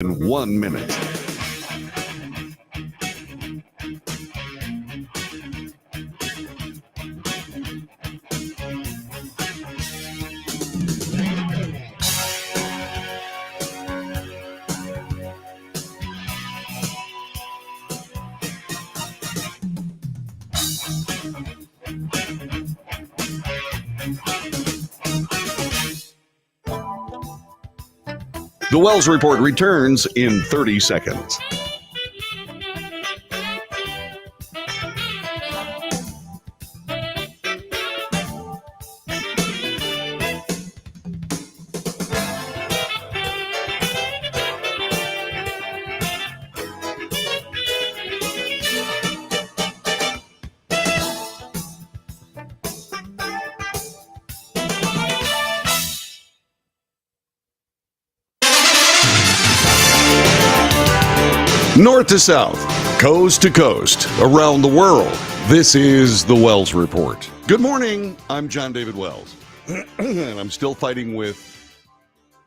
in 1 minute. The Wells Report returns in 30 seconds. North to south, coast to coast, around the world, this is the Wells Report. Good morning, I'm John David Wells, and I'm still fighting with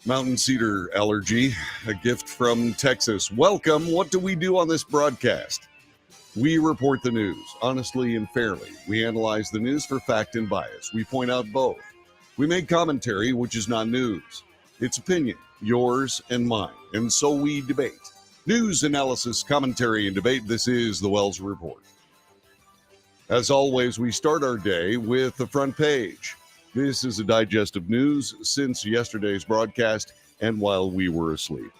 mountain cedar allergy, a gift from Texas. Welcome. What do we do on this broadcast? We report the news, honestly and fairly. We analyze the news for fact and bias. We point out both. We make commentary, which is not news. It's opinion, yours and mine, and so we debate. News, analysis, commentary, and debate. This is the Wells Report. As always, we start our day with the front page. This is a digest of news since yesterday's broadcast and while we were asleep.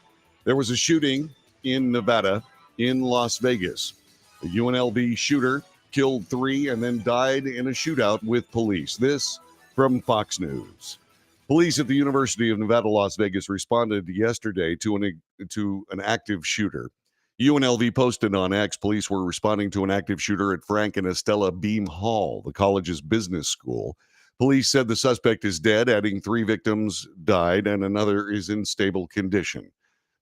There was a shooting in Nevada, in Las Vegas. A UNLV shooter killed 3 and then died in a shootout with police. This from Fox News. Police at the University of Nevada, Las Vegas responded yesterday to an active shooter. UNLV posted on X, police were responding to an active shooter at Frank and Estella Beam Hall, the college's business school. Police said the suspect is dead, adding 3 victims died and another is in stable condition.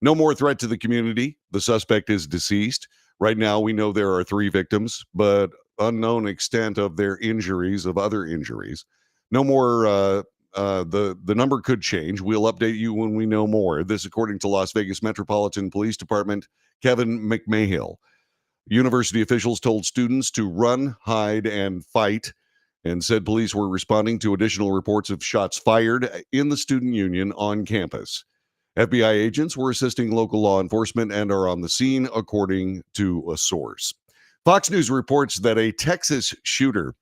No more threat to the community. The suspect is deceased. Right now, we know there are 3 victims, but unknown extent of their injuries, of other injuries. No more the number could change. We'll update you when we know more. This, according to Las Vegas Metropolitan Police Department Kevin McMahill. University officials told students to run, hide, and fight, and said police were responding to additional reports of shots fired in the student union on campus. FBI agents were assisting local law enforcement and are on the scene, according to a source. Fox News reports that a Texas shooter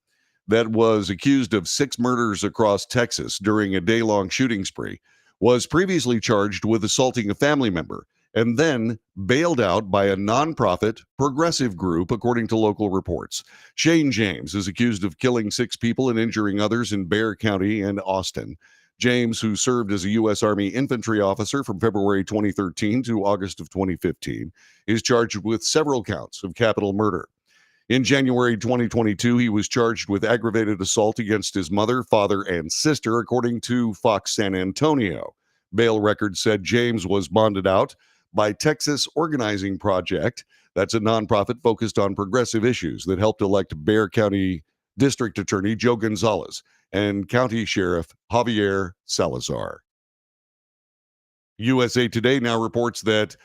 that was accused of 6 murders across Texas during a day-long shooting spree was previously charged with assaulting a family member and then bailed out by a nonprofit progressive group, according to local reports. Shane James is accused of killing 6 people and injuring others in Bexar County and Austin. James, who served as a U.S. Army infantry officer from February 2013 to August of 2015, is charged with several counts of capital murder. In January 2022, he was charged with aggravated assault against his mother, father, and sister, according to Fox San Antonio. Bail records said James was bonded out by Texas Organizing Project. That's a nonprofit focused on progressive issues that helped elect Bexar County District Attorney Joe Gonzalez and County Sheriff Javier Salazar. USA Today now reports that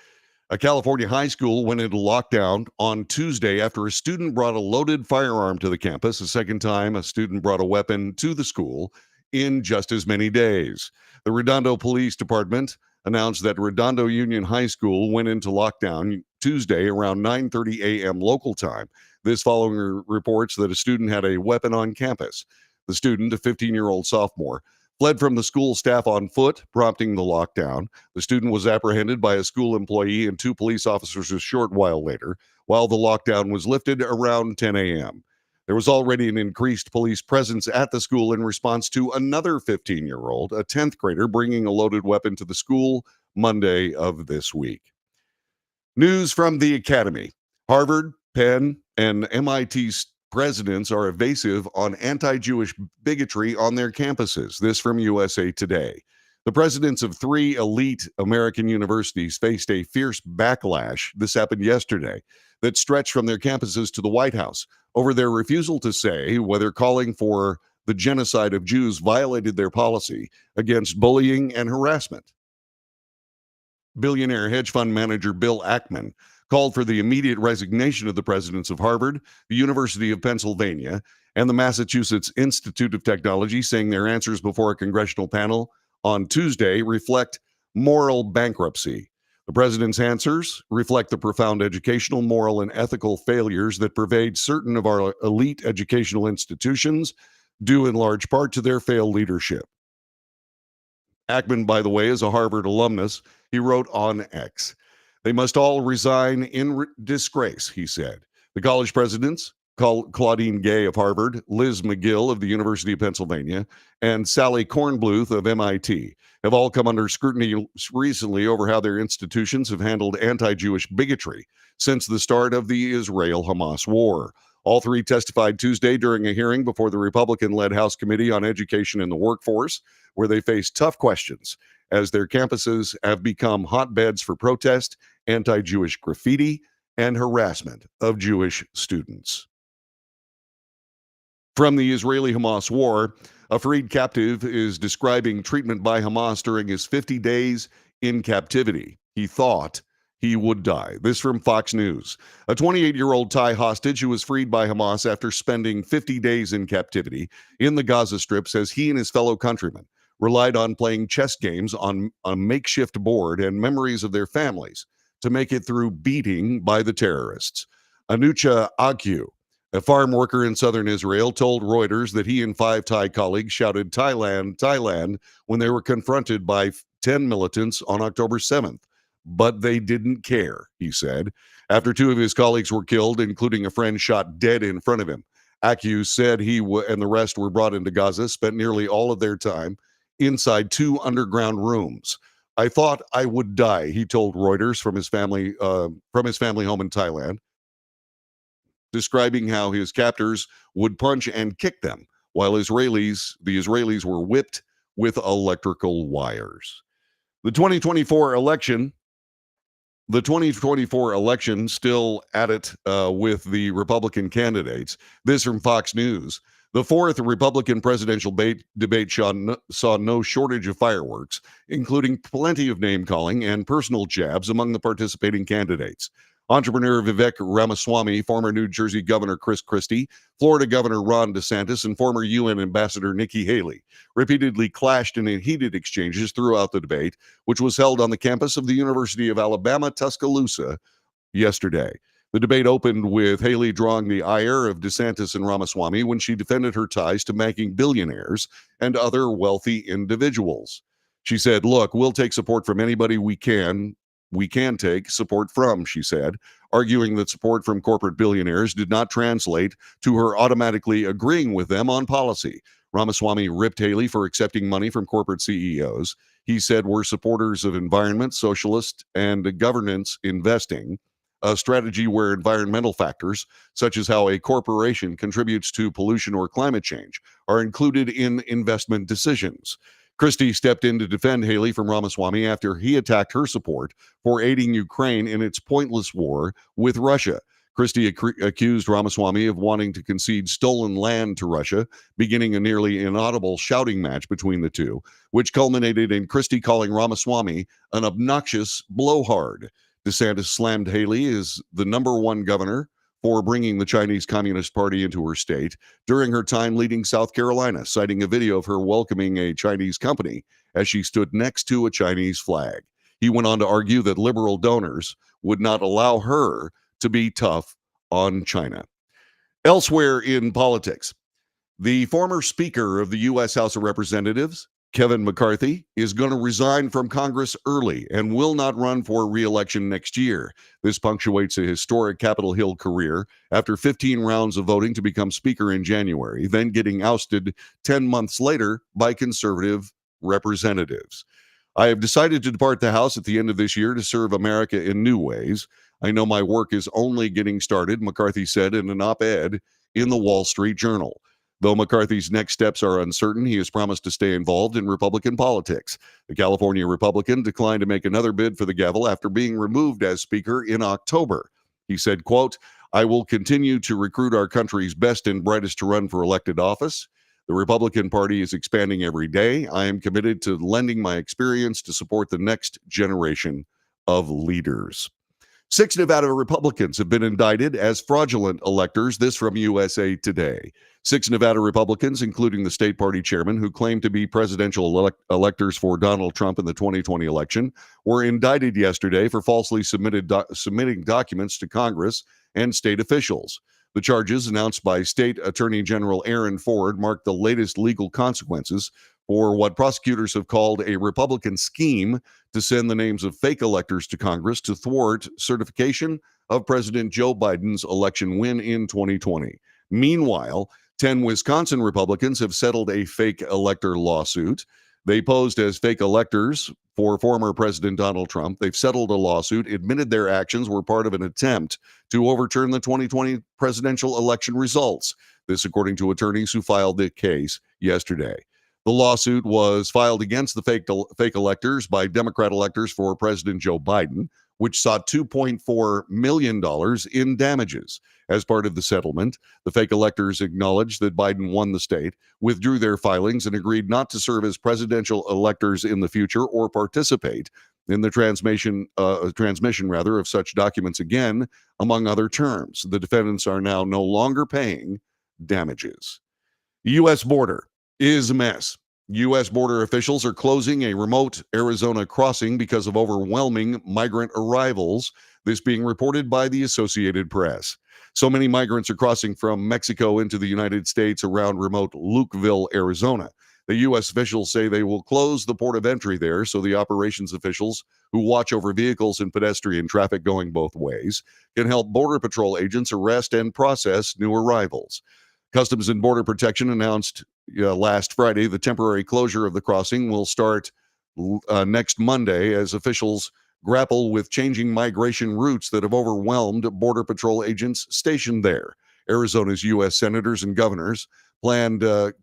a California high school went into lockdown on Tuesday after a student brought a loaded firearm to the campus. A second time, a student brought a weapon to the school in just as many days. The Redondo Police Department announced that Redondo Union High School went into lockdown Tuesday around 9:30 a.m. local time. This following reports that a student had a weapon on campus. The student, a 15-year-old sophomore, fled from the school staff on foot, prompting the lockdown. The student was apprehended by a school employee and 2 police officers a short while later, while the lockdown was lifted around 10 a.m. There was already an increased police presence at the school in response to another 15-year-old, a 10th grader, bringing a loaded weapon to the school Monday of this week. News from the academy. Harvard, Penn, and MIT presidents are evasive on anti-Jewish bigotry on their campuses. This from USA Today. The presidents of 3 elite American universities faced a fierce backlash, this happened yesterday, that stretched from their campuses to the White House over their refusal to say whether calling for the genocide of Jews violated their policy against bullying and harassment. Billionaire hedge fund manager Bill Ackman called for the immediate resignation of the presidents of Harvard, the University of Pennsylvania, and the Massachusetts Institute of Technology, saying their answers before a congressional panel on Tuesday reflect moral bankruptcy. The president's answers reflect the profound educational, moral, and ethical failures that pervade certain of our elite educational institutions, due in large part to their failed leadership. Ackman, by the way, is a Harvard alumnus. He wrote on X, "They must all resign in disgrace," he said. The college presidents, Claudine Gay of Harvard, Liz McGill of the University of Pennsylvania, and Sally Kornbluth of MIT, have all come under scrutiny recently over how their institutions have handled anti-Jewish bigotry since the start of the Israel-Hamas war. All three testified Tuesday during a hearing before the Republican-led House Committee on Education and the Workforce, where they face tough questions as their campuses have become hotbeds for protest, anti-Jewish graffiti, and harassment of Jewish students. From the Israeli-Hamas war, a freed captive is describing treatment by Hamas during his 50 days in captivity. He thought he would die. This from Fox News. A 28-year-old Thai hostage who was freed by Hamas after spending 50 days in captivity in the Gaza Strip says he and his fellow countrymen relied on playing chess games on a makeshift board and memories of their families to make it through beating by the terrorists. Anucha Agyu, a farm worker in southern Israel, told Reuters that he and 5 Thai colleagues shouted "Thailand, Thailand" when they were confronted by 10 militants on October 7th. But they didn't care, he said, after 2 of his colleagues were killed, including a friend shot dead in front of him. Agyu said he and the rest were brought into Gaza, spent nearly all of their time inside 2 underground rooms. "I thought I would die," he told Reuters from his family home in Thailand, describing how his captors would punch and kick them while the Israelis were whipped with electrical wires. The 2024 election still at it with the Republican candidates. This from Fox News. The 4th Republican presidential debate saw no shortage of fireworks, including plenty of name-calling and personal jabs among the participating candidates. Entrepreneur Vivek Ramaswamy, former New Jersey Governor Chris Christie, Florida Governor Ron DeSantis, and former UN Ambassador Nikki Haley repeatedly clashed in heated exchanges throughout the debate, which was held on the campus of the University of Alabama, Tuscaloosa, yesterday. The debate opened with Haley drawing the ire of DeSantis and Ramaswamy when she defended her ties to banking billionaires and other wealthy individuals. She said, "Look, we'll take support from anybody we can take support from," she said, arguing that support from corporate billionaires did not translate to her automatically agreeing with them on policy. Ramaswamy ripped Haley for accepting money from corporate CEOs. He said we're supporters of environment, socialist, and governance investing, a strategy where environmental factors, such as how a corporation contributes to pollution or climate change, are included in investment decisions. Christie stepped in to defend Haley from Ramaswamy after he attacked her support for aiding Ukraine in its pointless war with Russia. Christie accused Ramaswamy of wanting to concede stolen land to Russia, beginning a nearly inaudible shouting match between the two, which culminated in Christie calling Ramaswamy an obnoxious blowhard. DeSantis slammed Haley as the number 1 governor for bringing the Chinese Communist Party into her state during her time leading South Carolina, citing a video of her welcoming a Chinese company as she stood next to a Chinese flag. He went on to argue that liberal donors would not allow her to be tough on China. Elsewhere in politics, the former Speaker of the U.S. House of Representatives, Kevin McCarthy, is going to resign from Congress early and will not run for re-election next year. This punctuates a historic Capitol Hill career after 15 rounds of voting to become Speaker in January, then getting ousted 10 months later by conservative representatives. "I have decided to depart the House at the end of this year to serve America in new ways. I know my work is only getting started," McCarthy said in an op-ed in the Wall Street Journal. Though McCarthy's next steps are uncertain, he has promised to stay involved in Republican politics. The California Republican declined to make another bid for the gavel after being removed as Speaker in October. He said, quote, "I will continue to recruit our country's best and brightest to run for elected office. The Republican Party is expanding every day. I am committed to lending my experience to support the next generation of leaders. 6 Nevada Republicans have been indicted as fraudulent electors. This from USA Today. 6 Nevada Republicans, including the state party chairman, who claimed to be presidential electors for Donald Trump in the 2020 election, were indicted yesterday for falsely submitting documents to Congress and state officials. The charges, announced by State Attorney General Aaron Ford, mark the latest legal consequences for what prosecutors have called a Republican scheme to send the names of fake electors to Congress to thwart certification of President Joe Biden's election win in 2020. Meanwhile, 10 Wisconsin Republicans have settled a fake elector lawsuit. They posed as fake electors for former President Donald Trump. They've settled a lawsuit, admitted their actions were part of an attempt to overturn the 2020 presidential election results. This, according to attorneys who filed the case yesterday. The lawsuit was filed against the fake electors by Democrat electors for President Joe Biden, which sought $2.4 million in damages. As part of the settlement, the fake electors acknowledged that Biden won the state, withdrew their filings, and agreed not to serve as presidential electors in the future or participate in the transmission of such documents again, among other terms. The defendants are now no longer paying damages. The U.S. border is a mess. U.S. border officials are closing a remote Arizona crossing because of overwhelming migrant arrivals, this being reported by the Associated Press. So many migrants are crossing from Mexico into the United States around remote Lukeville, Arizona. The U.S. officials say they will close the port of entry there so the operations officials who watch over vehicles and pedestrian traffic going both ways can help Border Patrol agents arrest and process new arrivals. Customs and Border Protection announced last Friday the temporary closure of the crossing will start next Monday as officials grapple with changing migration routes that have overwhelmed Border Patrol agents stationed there. Arizona's U.S. senators and governors called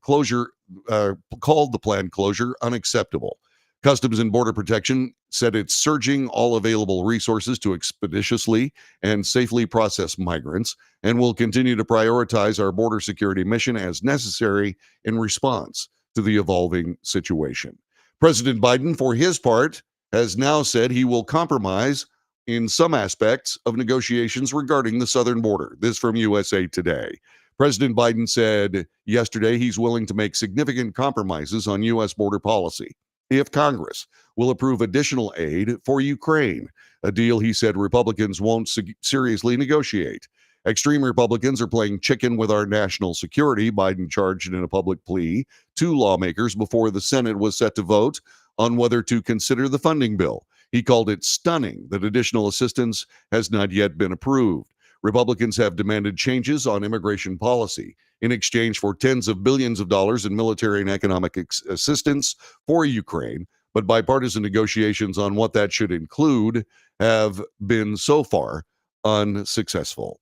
the planned closure unacceptable. Customs and Border Protection said it's surging all available resources to expeditiously and safely process migrants and will continue to prioritize our border security mission as necessary in response to the evolving situation. President Biden, for his part, has now said he will compromise in some aspects of negotiations regarding the southern border. This from USA Today. President Biden said yesterday he's willing to make significant compromises on U.S. border policy if Congress will approve additional aid for Ukraine, a deal he said Republicans won't seriously negotiate. Extreme Republicans are playing chicken with our national security, Biden charged in a public plea to lawmakers before the Senate was set to vote on whether to consider the funding bill. He called it stunning that additional assistance has not yet been approved. Republicans have demanded changes on immigration policy in exchange for tens of billions of dollars in military and economic assistance for Ukraine, but bipartisan negotiations on what that should include have been so far unsuccessful.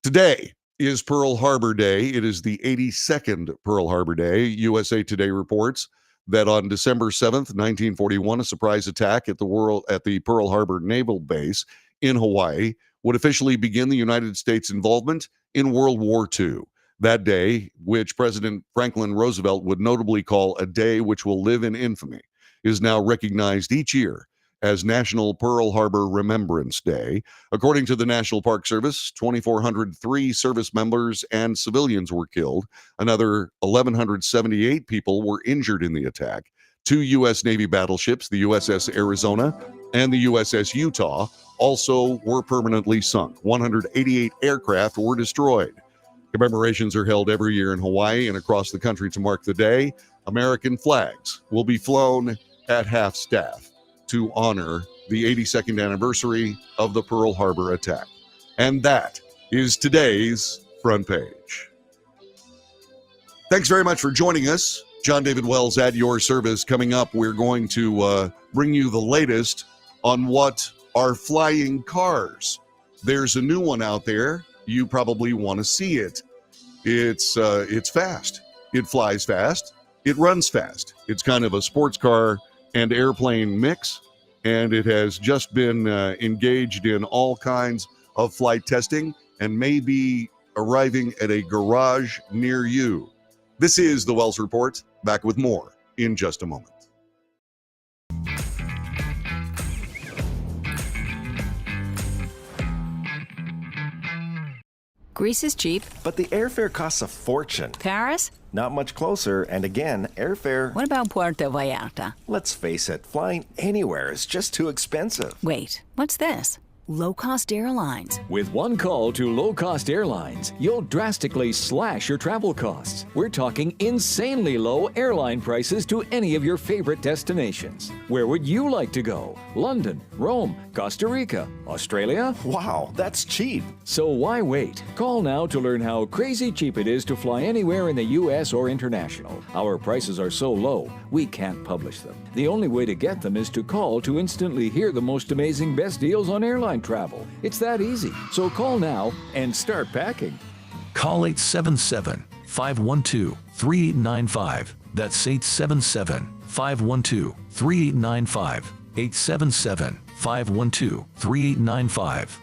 Today is Pearl Harbor Day. It is the 82nd Pearl Harbor Day. USA Today reports that on December 7th, 1941, a surprise attack at the Pearl Harbor Naval Base in Hawaii would officially begin the United States' involvement in World War II. That day, which President Franklin Roosevelt would notably call a day which will live in infamy, is now recognized each year as National Pearl Harbor Remembrance Day. According to the National Park Service, 2,403 service members and civilians were killed. Another 1,178 people were injured in the attack. 2 U.S. Navy battleships, the USS Arizona and the USS Utah, also were permanently sunk. 188 aircraft were destroyed. Commemorations are held every year in Hawaii and across the country to mark the day. American flags will be flown at half-staff to honor the 82nd anniversary of the Pearl Harbor attack. And that is today's front page. Thanks very much for joining us. John David Wells at your service. Coming up, we're going to bring you the latest on what are flying cars. There's a new one out there. You probably want to see it. It's fast. It flies fast. It runs fast. It's kind of a sports car and airplane mix, and it has just been engaged in all kinds of flight testing and may be arriving at a garage near you. This is the Wells Report. Back with more in just a moment. Greece is cheap. But the airfare costs a fortune. Paris? Not much closer, and again, airfare... What about Puerto Vallarta? Let's face it, flying anywhere is just too expensive. Wait, what's this? Low-cost airlines. With one call to low-cost airlines, you'll drastically slash your travel costs. We're talking insanely low airline prices to any of your favorite destinations. Where would you like to go? London, Rome, Costa Rica, Australia? Wow, that's cheap. So why wait? Call now to learn how crazy cheap it is to fly anywhere in the U.S. or international. Our prices are so low, we can't publish them. The only way to get them is to call to instantly hear the most amazing best deals on airline travel. It's that easy. So call now and start packing. Call 877-512-3895. That's 877-512-3895. 877-512-3895.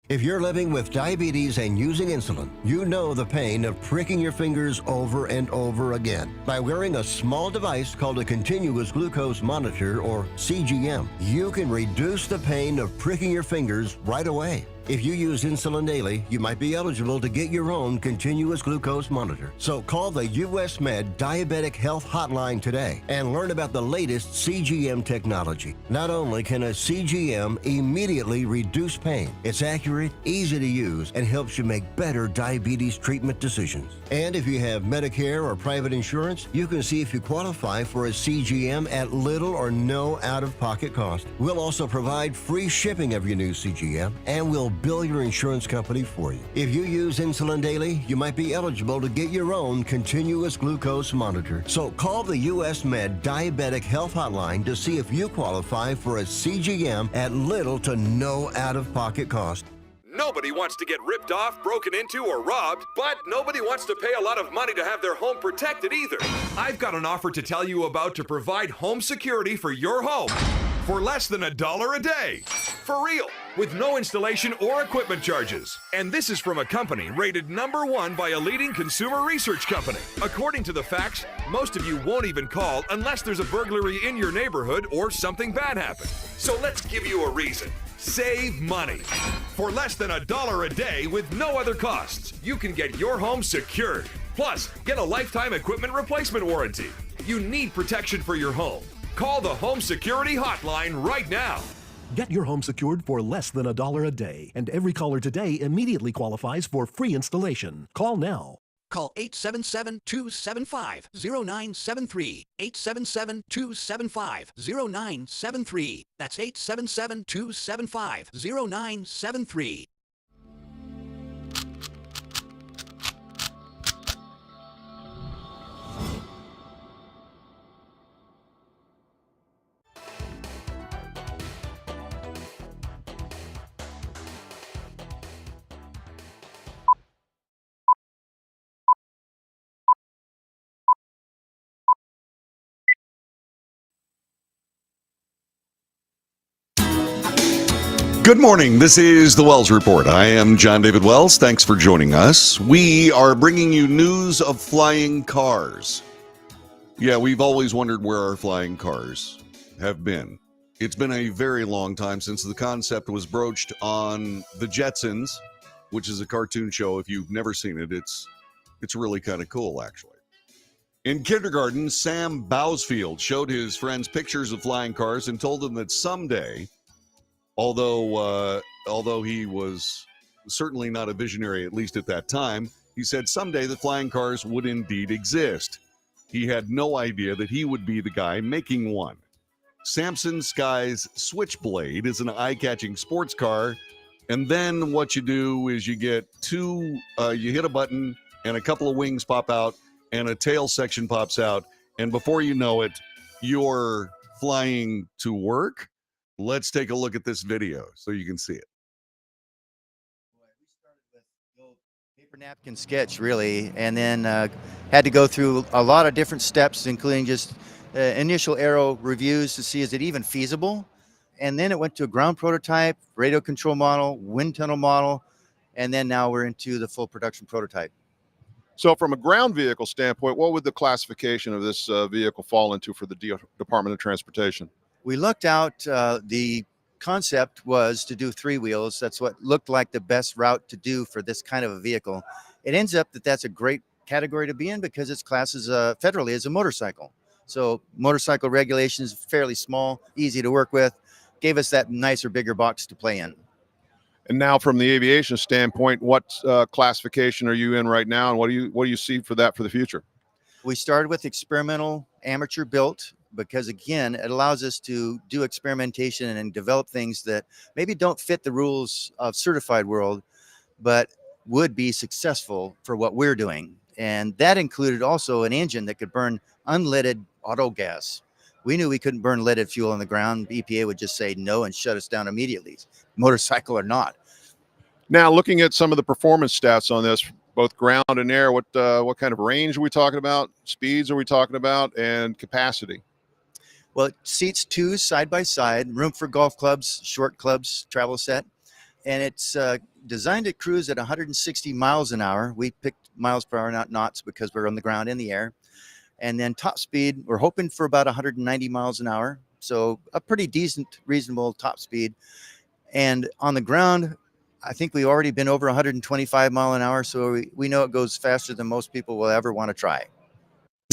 If you're living with diabetes and using insulin, you know the pain of pricking your fingers over and over again. By wearing a small device called a continuous glucose monitor, or CGM, you can reduce the pain of pricking your fingers right away. If you use insulin daily, you might be eligible to get your own continuous glucose monitor. So call the US Med Diabetic Health Hotline today and learn about the latest CGM technology. Not only can a CGM immediately reduce pain, it's accurate, easy to use, and helps you make better diabetes treatment decisions. And if you have Medicare or private insurance, you can see if you qualify for a CGM at little or no out-of-pocket cost. We'll also provide free shipping of your new CGM, and we'll bill your insurance company for you. If you use insulin daily, you might be eligible to get your own continuous glucose monitor. So call the US Med Diabetic Health Hotline to see if you qualify for a CGM at little to no out-of-pocket cost. Nobody wants to get ripped off, broken into, or robbed, but nobody wants to pay a lot of money to have their home protected either. I've got an offer to tell you about to provide home security for your home for less than $1 a day. For real, with no installation or equipment charges. And this is from a company rated #1 by a leading consumer research company. According to the facts, most of you won't even call unless there's a burglary in your neighborhood or something bad happened. So let's give you a reason. Save money. For less than $1 a day with no other costs, you can get your home secured. Plus, get a lifetime equipment replacement warranty. You need protection for your home. Call the Home Security Hotline right now. Get your home secured for less than $1 a day, and every caller today immediately qualifies for free installation. Call now. Call 877-275-0973. 877-275-0973. That's 877-275-0973. Good morning. This is the Wells Report. I am John David Wells. Thanks for joining us. We are bringing you news of flying cars. Yeah, we've always wondered where our flying cars have been. It's been a very long time since the concept was broached on The Jetsons, which is a cartoon show. If you've never seen it, it's really kind of cool, actually. In kindergarten, Sam Bousfield showed his friends pictures of flying cars and told them that someday, although he was certainly not a visionary, at least at that time, he said someday the flying cars would indeed exist. He had no idea that he would be the guy making one. Samson Sky's Switchblade is an eye-catching sports car, and then what you do is you get you hit a button, and a couple of wings pop out, and a tail section pops out, and before you know it, you're flying to work. Let's take a look at this video so you can see it. We started with paper napkin sketch, really, and then had to go through a lot of different steps, including just initial aero reviews to see is it even feasible. And then it went to a ground prototype, radio control model, wind tunnel model, and then now we're into the full production prototype. So from a ground vehicle standpoint, what would the classification of this vehicle fall into for the Department of Transportation? We looked out, the concept was to do 3 wheels. That's what looked like the best route to do for this kind of a vehicle. It ends up that that's a great category to be in because it's classed as federally as a motorcycle. So motorcycle regulations, fairly small, easy to work with, gave us that nicer, bigger box to play in. And now from the aviation standpoint, what classification are you in right now, and what do you see for that for the future? We started with experimental amateur built because, again, it allows us to do experimentation and develop things that maybe don't fit the rules of certified world, but would be successful for what we're doing. And that included also an engine that could burn unleaded auto gas. We knew we couldn't burn leaded fuel on the ground. EPA would just say no and shut us down immediately, motorcycle or not. Now, looking at some of the performance stats on this, both ground and air, what kind of range are we talking about? Speeds are we talking about? And capacity? Well, it seats 2 side by side, room for golf clubs, short clubs, travel set. And it's designed to cruise at 160 miles an hour. We picked miles per hour, not knots, because we're on the ground in the air. And then top speed, we're hoping for about 190 miles an hour. So a pretty decent, reasonable top speed. And on the ground, I think we've already been over 125 mile an hour. So we know it goes faster than most people will ever want to try.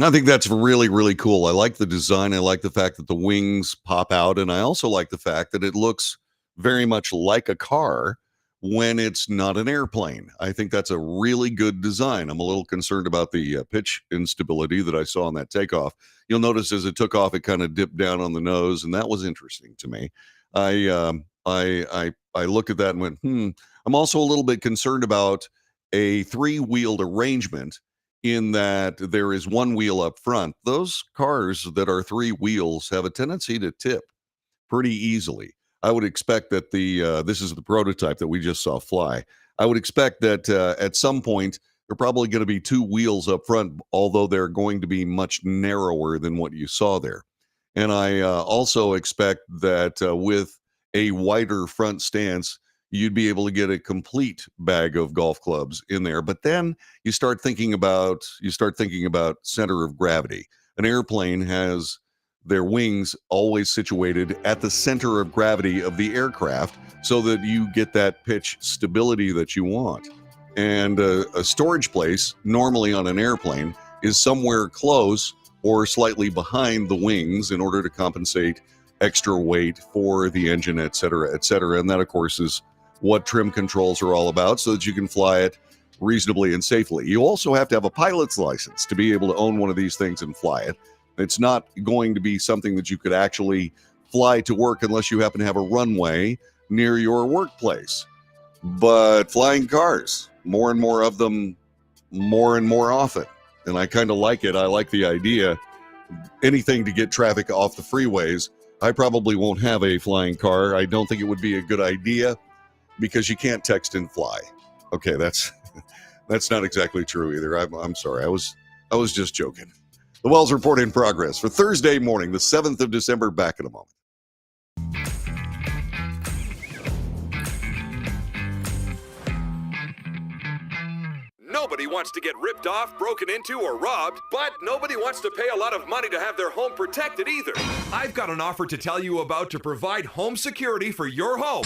I think that's really, really cool. I like the design. I like the fact that the wings pop out. And I also like the fact that it looks very much like a car when it's not an airplane. I think that's a really good design. I'm a little concerned about the pitch instability that I saw on that takeoff. You'll notice as it took off, it kind of dipped down on the nose, and that was interesting to me. I looked at that and went, I'm also a little bit concerned about a 3-wheeled arrangement in that there is 1 wheel up front. Those cars that are 3 wheels have a tendency to tip pretty easily. I would expect that this is the prototype that we just saw fly. I would expect that at some point, they're probably going to be 2 wheels up front, although they're going to be much narrower than what you saw there. And I also expect that with a wider front stance, you'd be able to get a complete bag of golf clubs in there. But then you start thinking about center of gravity. An airplane has their wings always situated at the center of gravity of the aircraft so that you get that pitch stability that you want. And a storage place normally on an airplane is somewhere close or slightly behind the wings in order to compensate extra weight for the engine, et cetera, et cetera. And that, of course, is what trim controls are all about so that you can fly it reasonably and safely. You also have to have a pilot's license to be able to own one of these things and fly it. It's not going to be something that you could actually fly to work unless you happen to have a runway near your workplace. But flying cars, more and more of them, more and more often. And I kind of like it. I like the idea. Anything to get traffic off the freeways. I probably won't have a flying car. I don't think it would be a good idea because you can't text and fly. Okay, that's not exactly true either. I'm sorry. I was just joking. The Wells Report in progress for Thursday morning, the 7th of December. Back in a moment. Nobody wants to get ripped off, broken into, or robbed, but nobody wants to pay a lot of money to have their home protected either. I've got an offer to tell you about to provide home security for your home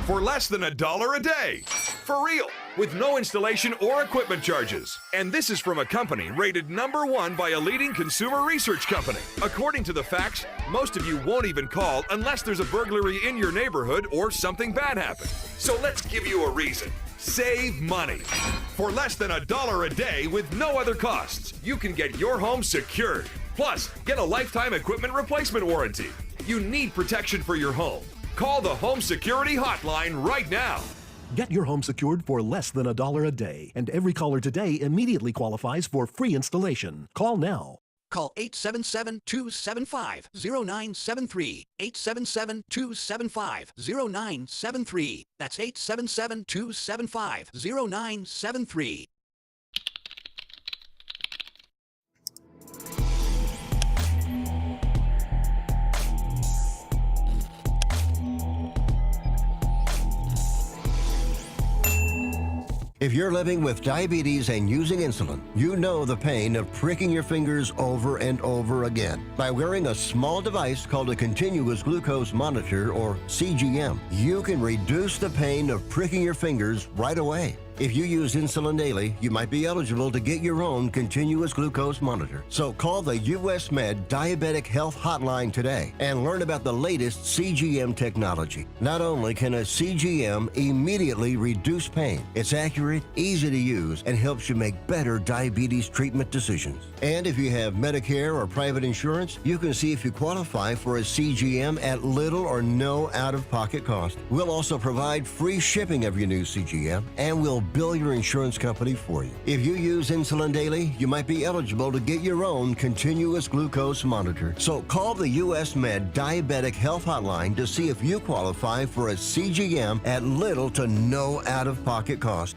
for less than $1 a day. For real, with no installation or equipment charges. And this is from a company rated #1 by a leading consumer research company. According to the facts, most of you won't even call unless there's a burglary in your neighborhood or something bad happened. So let's give you a reason. Save money. For less than $1 a day with no other costs, you can get your home secured. Plus, get a lifetime equipment replacement warranty. You need protection for your home. Call the Home Security Hotline right now. Get your home secured for less than $1 a day, and every caller today immediately qualifies for free installation. Call now. Call 877-275-0973. 877-275-0973. That's 877-275-0973. If you're living with diabetes and using insulin, you know the pain of pricking your fingers over and over again. By wearing a small device called a continuous glucose monitor, or CGM, you can reduce the pain of pricking your fingers right away. If you use insulin daily, you might be eligible to get your own continuous glucose monitor. So call the US Med Diabetic Health Hotline today and learn about the latest CGM technology. Not only can a CGM immediately reduce pain, it's accurate, easy to use, and helps you make better diabetes treatment decisions. And if you have Medicare or private insurance, you can see if you qualify for a CGM at little or no out-of-pocket cost. We'll also provide free shipping of your new CGM, and we'll bill your insurance company for you. If you use insulin daily, you might be eligible to get your own continuous glucose monitor. So call the US Med Diabetic Health Hotline to see if you qualify for a CGM at little to no out-of-pocket cost.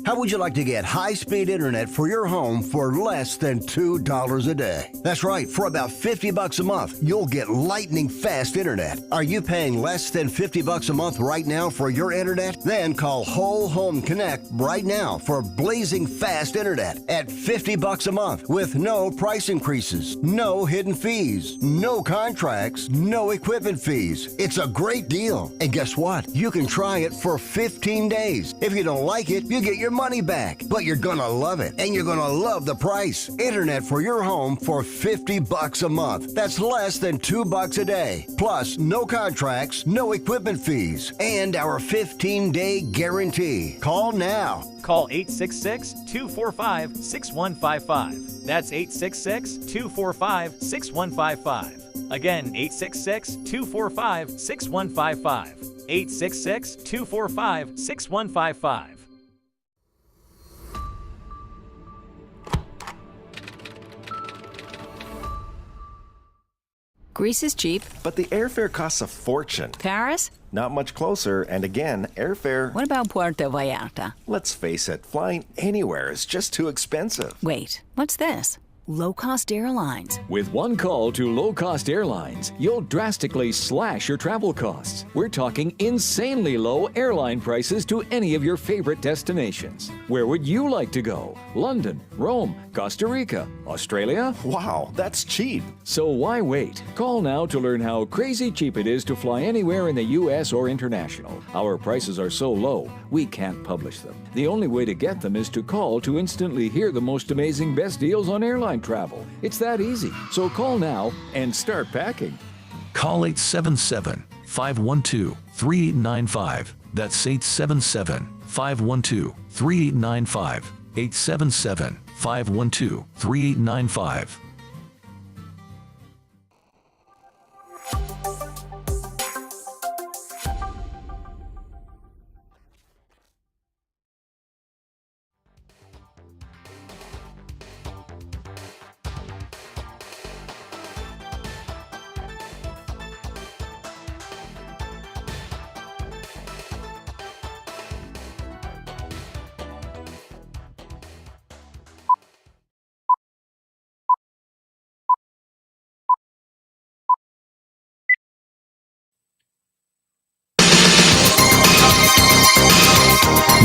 How would you like to get high-speed internet for your home for less than $2 a day? That's right, for about $50 a month, you'll get lightning fast internet. Are you paying less than $50 a month right now for your internet? Then call Whole Home Connect right now for blazing fast internet at $50 a month with no price increases, no hidden fees, no contracts, no equipment fees. It's a great deal. And guess what? You can try it for 15 days. If you don't like it, you get your money back, but you're gonna love it, and you're gonna love the price. Internet for your home for $50 a month. That's less than $2 a day. Plus, no contracts, no equipment fees, and our 15-day guarantee. Call now. Call 866-245-6155. That's 866-245-6155. Again, 866-245-6155. 866-245-6155. Greece is cheap. But the airfare costs a fortune. Paris? Not much closer, and again, airfare... What about Puerto Vallarta? Let's face it, flying anywhere is just too expensive. Wait, what's this? Low-cost airlines. With one call to low-cost airlines, you'll drastically slash your travel costs. We're talking insanely low airline prices to any of your favorite destinations. Where would you like to go? London, Rome, Costa Rica, Australia? Wow, that's cheap. So why wait? Call now to learn how crazy cheap it is to fly anywhere in the U.S. or international. Our prices are so low, we can't publish them. The only way to get them is to call to instantly hear the most amazing best deals on airline travel. It's that easy. So call now and start packing. Call 877-512-3895. That's 877-512-3895. 877-512-3895.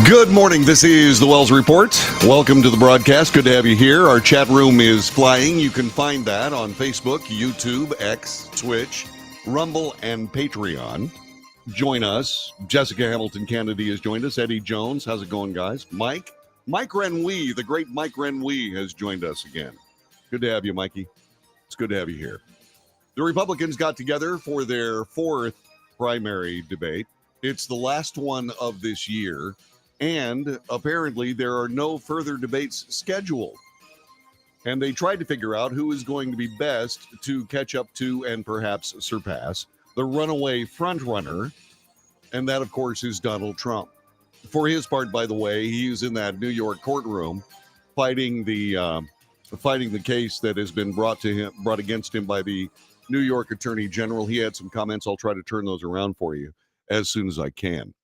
Good morning. This is the Wells Report. Welcome to the broadcast. Good to have you here. Our chat room is flying. You can find that on Facebook, YouTube, X, Twitch, Rumble, and Patreon. Join us. Jessica Hamilton Kennedy has joined us. Eddie Jones. How's it going, guys? Mike Renwee, the great Mike Renwee, has joined us again. Good to have you, Mikey. It's good to have you here. The Republicans got together for their fourth primary debate. It's the last one of this year, and apparently there are no further debates scheduled. And they tried to figure out who is going to be best to catch up to and perhaps surpass the runaway frontrunner, and that, of course, is Donald Trump. For his part, by the way, he's in that New York courtroom fighting the case that has been brought against him by the New York Attorney General. He had some comments. I'll try to turn those around for you as soon as I can.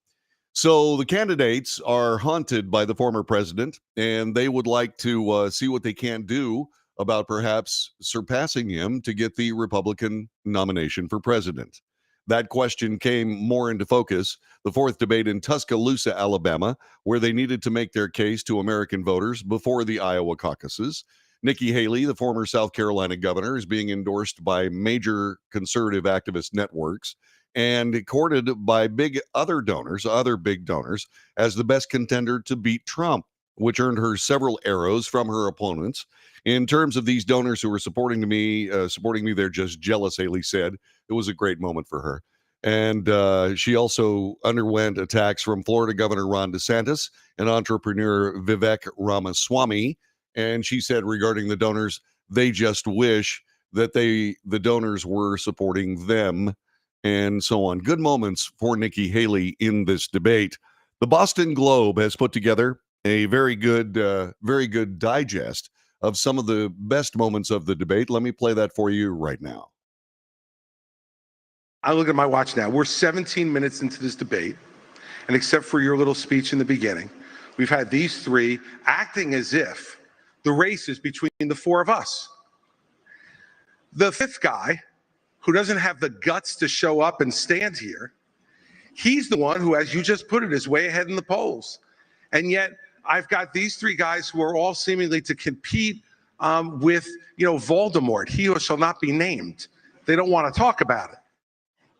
So the candidates are haunted by the former president, and they would like to see what they can do about perhaps surpassing him to get the Republican nomination for president. that question came more into focus. The fourth debate in Tuscaloosa, Alabama, where they needed to make their case to American voters before the Iowa caucuses. Nikki Haley, the former South Carolina governor, is being endorsed by major conservative activist networks and courted by other big donors, as the best contender to beat Trump, which earned her several arrows from her opponents. In terms of these donors who are supporting me, they're just jealous, Haley said. It was a great moment for her. And she also underwent attacks from Florida Governor Ron DeSantis and entrepreneur Vivek Ramaswamy. And she said regarding the donors, they just wish that the donors were supporting them, and so on. Good moments for Nikki Haley in this debate. The Boston Globe has put together a very good digest of some of the best moments of the debate. Let me play that for you right now. I look at my watch now. We're 17 minutes into this debate, and except for your little speech in the beginning, we've had these three acting as if the race is between the four of us. The fifth guy, who doesn't have the guts to show up and stand here, he's the one who, as you just put it, is way ahead in the polls. And yet I've got these three guys who are all seemingly to compete with, Voldemort, he who shall not be named. They don't want to talk about it.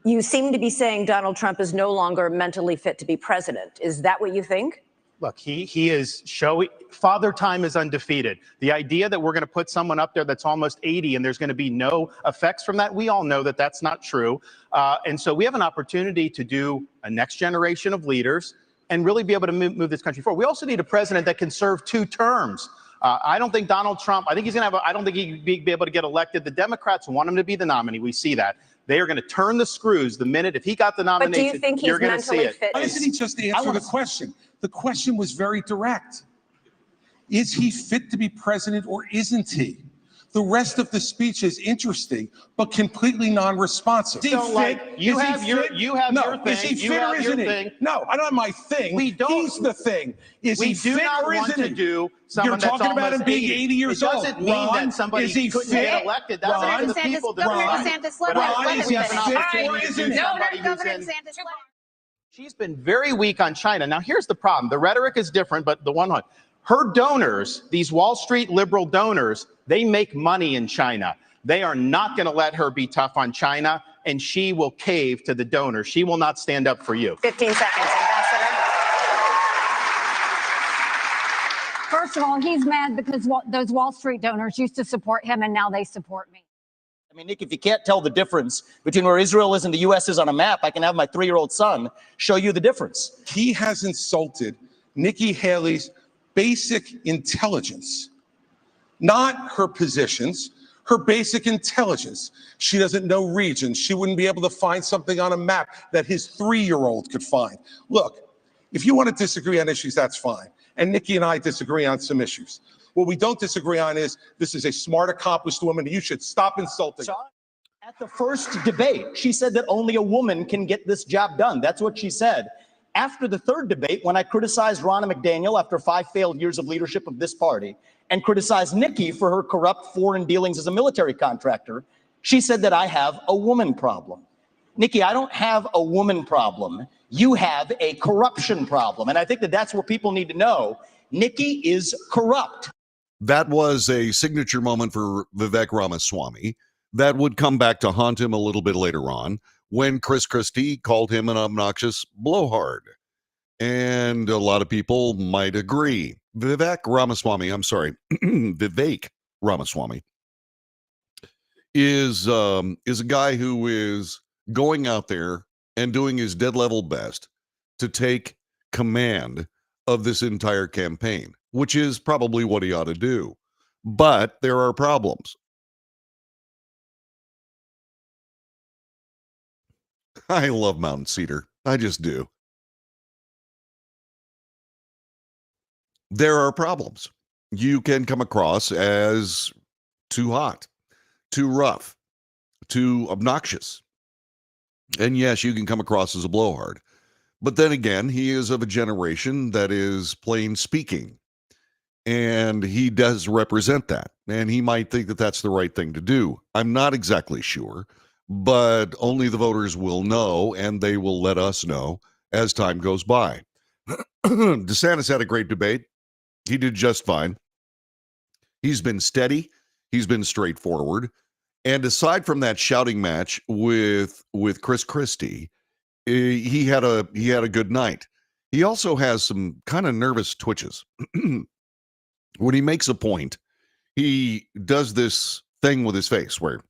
You seem to be saying Donald Trump is no longer mentally fit to be president. Is that what you think? Look, he is showing Father Time is undefeated. The idea that we're going to put someone up there that's almost 80 and there's going to be no effects from that, we all know that that's not true. And so we have an opportunity to do a next generation of leaders and really be able to move this country forward. We also need a president that can serve 2 terms. I don't think Donald Trump, I think I don't think he'd be able to get elected. The Democrats want him to be the nominee. We see that. They are going to turn the screws the minute if he got the nomination. But do you think he's mentally fit? Why doesn't he just answer the question? The question was very direct. Is he fit to be president or isn't he? The rest of the speech is interesting, but completely non-responsive. Is he fit? You have your thing. Is he fit or isn't he? No, I don't have my thing. We don't. He's the thing. Is he fit or isn't he? You're talking about him being 80 years old. It doesn't mean that somebody couldn't get elected. That's up to the people to decide. Ron, is he fit or isn't he? She's been very weak on China. Now, here's the problem. The rhetoric is different, but her donors, these Wall Street liberal donors, they make money in China. They are not going to let her be tough on China, and she will cave to the donors. She will not stand up for you. 15 seconds, Ambassador. First of all, he's mad because those Wall Street donors used to support him, and now they support me. I mean, Nick, if you can't tell the difference between where Israel is and the U.S. is on a map, I can have my 3-year-old son show you the difference. He has insulted Nikki Haley's basic intelligence, not her positions, her basic intelligence. She doesn't know regions. She wouldn't be able to find something on a map that his 3-year-old could find. Look, if you want to disagree on issues, that's fine. And Nikki and I disagree on some issues. What we don't disagree on is this is a smart, accomplished woman. You should stop insulting her. At the first debate, she said that only a woman can get this job done. That's what she said. After the third debate, when I criticized Ronna McDaniel after 5 failed years of leadership of this party and criticized Nikki for her corrupt foreign dealings as a military contractor, she said that I have a woman problem. Nikki, I don't have a woman problem. You have a corruption problem. And I think that that's what people need to know. Nikki is corrupt. That was a signature moment for Vivek Ramaswamy that would come back to haunt him a little bit later on when Chris Christie called him an obnoxious blowhard. And a lot of people might agree. Vivek Ramaswamy is a guy who is going out there and doing his dead level best to take command of this entire campaign, which is probably what he ought to do. But there are problems. I love Mountain Cedar. I just do. There are problems. You can come across as too hot, too rough, too obnoxious. And yes, you can come across as a blowhard. But then again, he is of a generation that is plain speaking. And he does represent that. And he might think that that's the right thing to do. I'm not exactly sure. but only the voters will know, and they will let us know as time goes by. DeSantis had a great debate. He did just fine. He's been steady. He's been straightforward. And aside from that shouting match with Chris Christie, he had a good night. He also has some kind of nervous twitches. When he makes a point, he does this thing with his face where,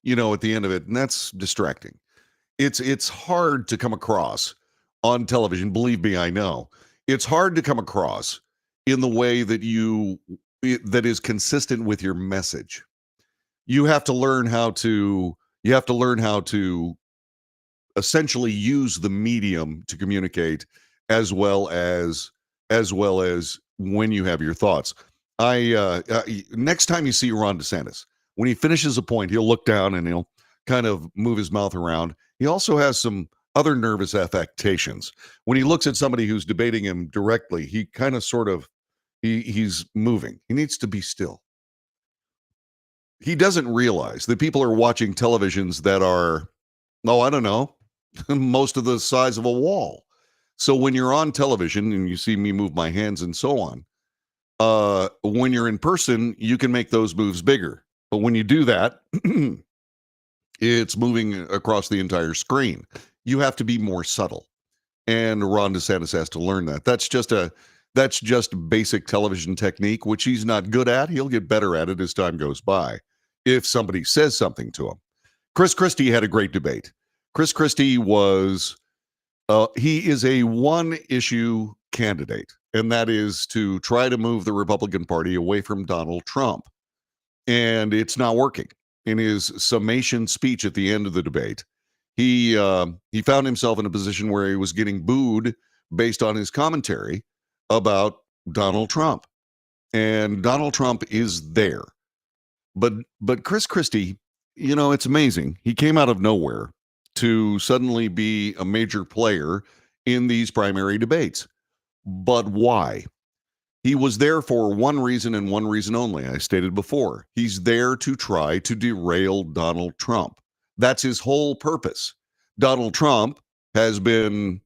at the end of it, and that's distracting. It's hard to come across on television. Believe me, I know. It's hard to come across in the way that that is consistent with your message. You have to learn how to essentially use the medium to communicate, as well as when you have your thoughts. Next time you see Ron DeSantis, when he finishes a point, he'll look down and he'll kind of move his mouth around. He also has some other nervous affectations. When he looks at somebody who's debating him directly, he kind of he's moving. He needs to be still. He doesn't realize that people are watching televisions that are, I don't know, most of the size of a wall. So when you're on television and you see me move my hands and so on, when you're in person, you can make those moves bigger. But when you do that, it's moving across the entire screen. You have to be more subtle. And Ron DeSantis has to learn that. That's just basic television technique, which he's not good at. He'll get better at it as time goes by if somebody says something to him. Chris Christie had a great debate. Chris Christie he is a one-issue candidate, and that is to try to move the Republican Party away from Donald Trump. And it's not working. In his summation speech at the end of the debate, he found himself in a position where he was getting booed based on his commentary about Donald Trump. And Donald Trump is there. But Chris Christie, it's amazing. He came out of nowhere to suddenly be a major player in these primary debates. But why? He was there for one reason and one reason only. I stated before, he's there to try to derail Donald Trump. That's his whole purpose. Donald Trump has been,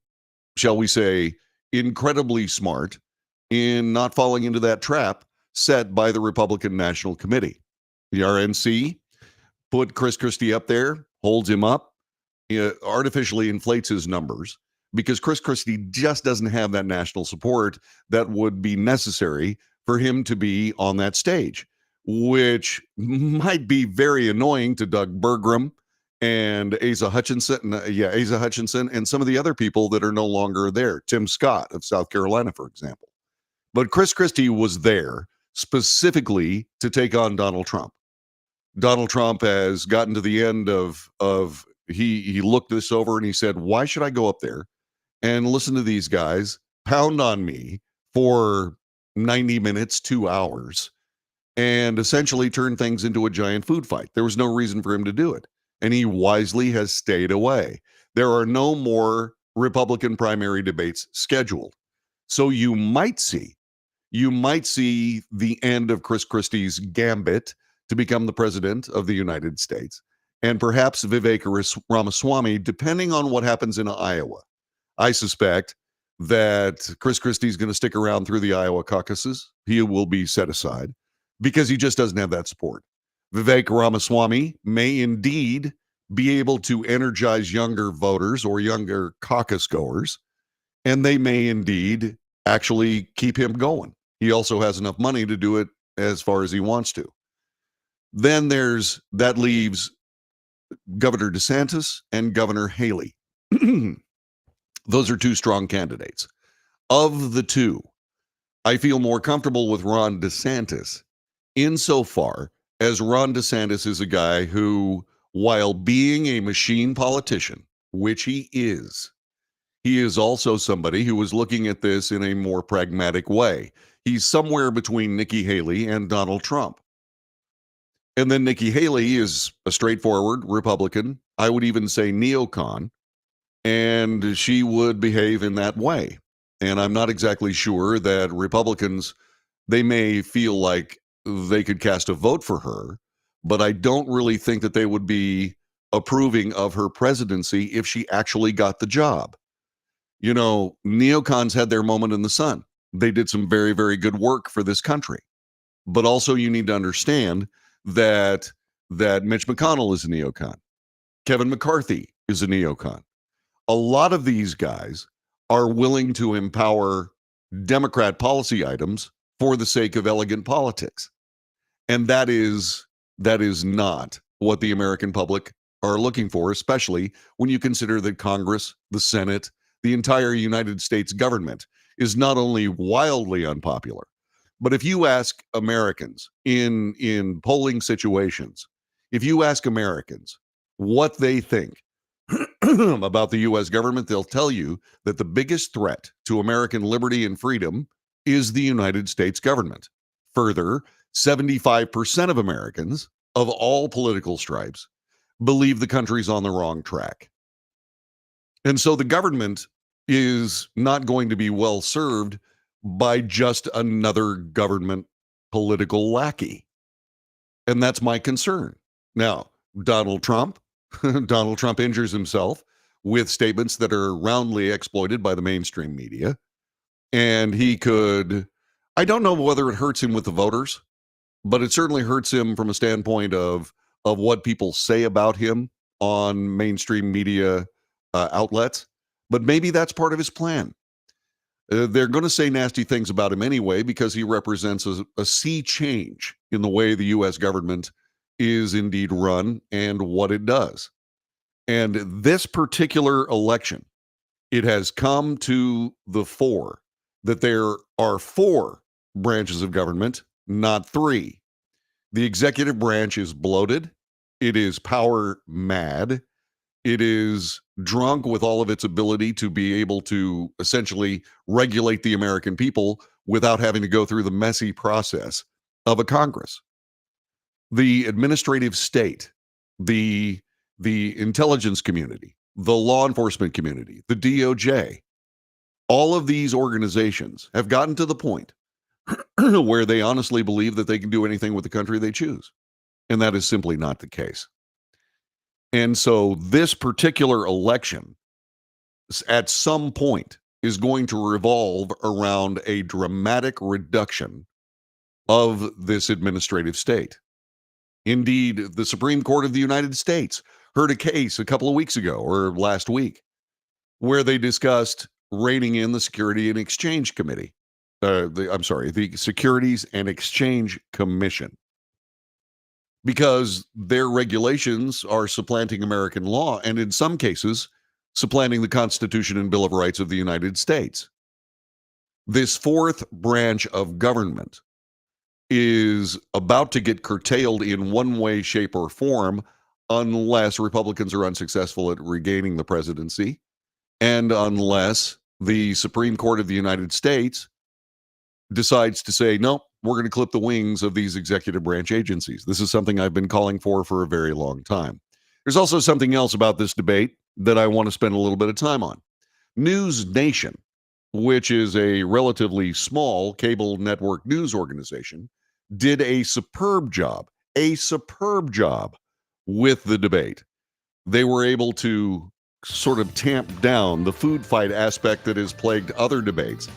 shall we say, incredibly smart in not falling into that trap set by the Republican National Committee. The RNC put Chris Christie up there, holds him up, artificially inflates his numbers, because Chris Christie just doesn't have that national support that would be necessary for him to be on that stage, which might be very annoying to Doug Burgum and Asa Hutchinson, and some of the other people that are no longer there, Tim Scott of South Carolina, for example. But Chris Christie was there specifically to take on Donald Trump. Donald Trump has gotten to the end of he looked this over and he said, why should I go up there and listen to these guys pound on me for 90 minutes, 2 hours, and essentially turn things into a giant food fight? There was no reason for him to do it. And he wisely has stayed away. There are no more Republican primary debates scheduled. So you might see the end of Chris Christie's gambit to become the president of the United States, and perhaps Vivek Ramaswamy, depending on what happens in Iowa. I suspect that Chris Christie is going to stick around through the Iowa caucuses. He will be set aside because he just doesn't have that support. Vivek Ramaswamy may indeed be able to energize younger voters or younger caucus goers, and they may indeed actually keep him going. He also has enough money to do it as far as he wants to. Then that leaves Governor DeSantis and Governor Haley. Those are two strong candidates. Of the two, I feel more comfortable with Ron DeSantis insofar as Ron DeSantis is a guy who, while being a machine politician, which he is also somebody who is looking at this in a more pragmatic way. He's somewhere between Nikki Haley and Donald Trump. And then Nikki Haley is a straightforward Republican, I would even say neocon, and she would behave in that way. And I'm not exactly sure that Republicans, they may feel like they could cast a vote for her, but I don't really think that they would be approving of her presidency if she actually got the job. You know, neocons had their moment in the sun. They did some very, very good work for this country. But also you need to understand that Mitch McConnell is a neocon. Kevin McCarthy is a neocon. A lot of these guys are willing to empower Democrat policy items for the sake of elegant politics. And that is not what the American public are looking for, especially when you consider that Congress, the Senate, the entire United States government is not only wildly unpopular, but if you ask Americans in polling situations, if you ask Americans what they think about the U.S. government, they'll tell you that the biggest threat to American liberty and freedom is the United States government. Further, 75% of Americans of all political stripes believe the country's on the wrong track. And so the government is not going to be well served by just another government political lackey. And that's my concern. Now, Donald Trump injures himself with statements that are roundly exploited by the mainstream media. And I don't know whether it hurts him with the voters, but it certainly hurts him from a standpoint of what people say about him on mainstream media outlets. But maybe that's part of his plan. They're going to say nasty things about him anyway because he represents a sea change in the way the U.S. government is indeed run and what it does. And this particular election, it has come to the fore that there are 4 branches of government, not 3. The executive branch is bloated. It is power mad. It is drunk with all of its ability to be able to essentially regulate the American people without having to go through the messy process of a Congress. The administrative state, the intelligence community, the law enforcement community, the DOJ, all of these organizations have gotten to the point where they honestly believe that they can do anything with the country they choose. And that is simply not the case. And so this particular election, at some point, is going to revolve around a dramatic reduction of this administrative state. Indeed, the Supreme Court of the United States heard a case a couple of weeks ago or last week where they discussed reining in the Security and Exchange Committee. The Securities and Exchange Commission. Because their regulations are supplanting American law and in some cases supplanting the Constitution and Bill of Rights of the United States. This 4th branch of government is about to get curtailed in one way, shape, or form unless Republicans are unsuccessful at regaining the presidency and unless the Supreme Court of the United States decides to say, no, we're going to clip the wings of these executive branch agencies. This is something I've been calling for a very long time. There's also something else about this debate that I want to spend a little bit of time on. News Nation, which is a relatively small cable network news organization, did a superb job with the debate. They were able to sort of tamp down the food fight aspect that has plagued other debates.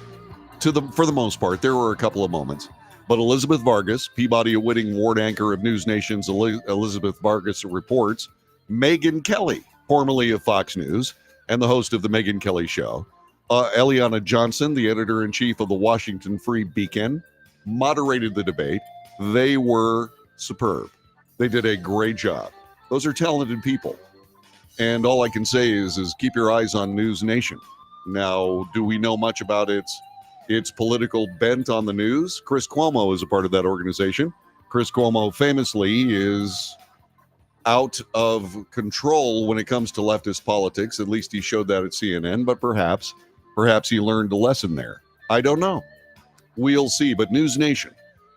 For the most part, there were a couple of moments. But Elizabeth Vargas, Peabody-winning ward anchor of News Nation's Elizabeth Vargas Reports, Megyn Kelly, formerly of Fox News, and the host of the Megyn Kelly Show, Eliana Johnson, the editor-in-chief of the Washington Free Beacon, moderated the debate. They were superb. They did a great job. Those are talented people. And all I can say is keep your eyes on News Nation. Now, do we know much about its political bent on the news? Chris Cuomo is a part of that organization. Chris Cuomo famously is out of control when it comes to leftist politics. At least he showed that at CNN, but perhaps he learned a lesson there. I don't know. We'll see. But News Nation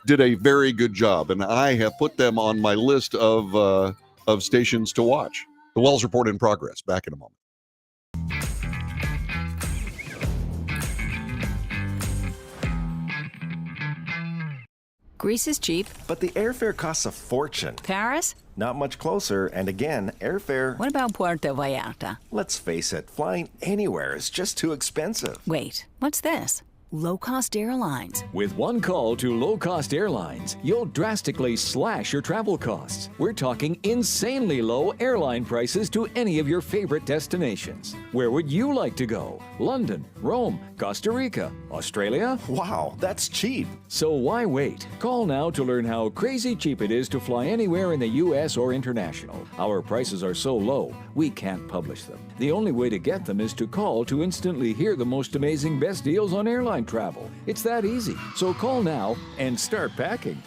did a very good job, and I have put them on my list of stations to watch. The Wells Report in progress. Back in a moment. Greece is cheap. But the airfare costs a fortune. Paris? Not much closer, and again, airfare... What about Puerto Vallarta? Let's face it, flying anywhere is just too expensive. Wait, what's this? Low-cost airlines. With one call to low-cost airlines, you'll drastically slash your travel costs. We're talking insanely low airline prices to any of your favorite destinations. Where would you like to go? London, Rome, Costa Rica, Australia? Wow, that's cheap. So why wait? Call now to learn how crazy cheap it is to fly anywhere in the U.S. or international. Our prices are so low, we can't publish them. The only way to get them is to call to instantly hear the most amazing best deals on airline travel. It's that easy. So call now and start packing.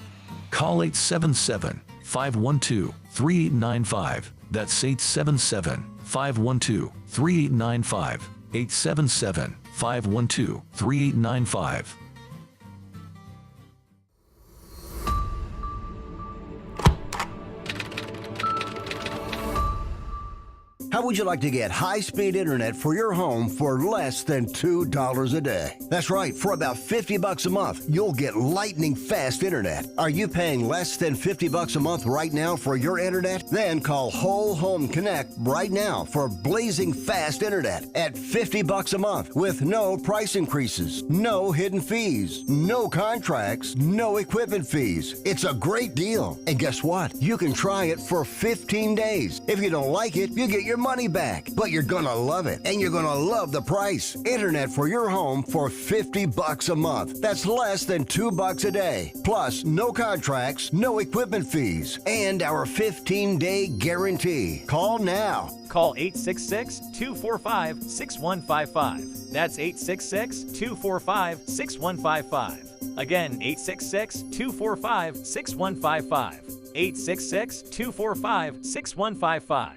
Call 877-512-3895. That's 877-512-3895. 877-512-3895. How would you like to get high-speed internet for your home for less than $2 a day? That's right, for about $50 a month, you'll get lightning fast internet. Are you paying less than $50 a month right now for your internet? Then call Whole Home Connect right now for blazing fast internet at $50 a month with no price increases, no hidden fees, no contracts, no equipment fees. It's a great deal. And guess what? You can try it for 15 days. If you don't like it, you get your money back, but you're gonna love it, and you're gonna love the price. Internet for your home for $50 a month. That's less than $2 a day. Plus, no contracts, no equipment fees, and our 15-day guarantee. Call now. Call 866-245-6155. That's 866-245-6155. Again, 866-245-6155. 866-245-6155.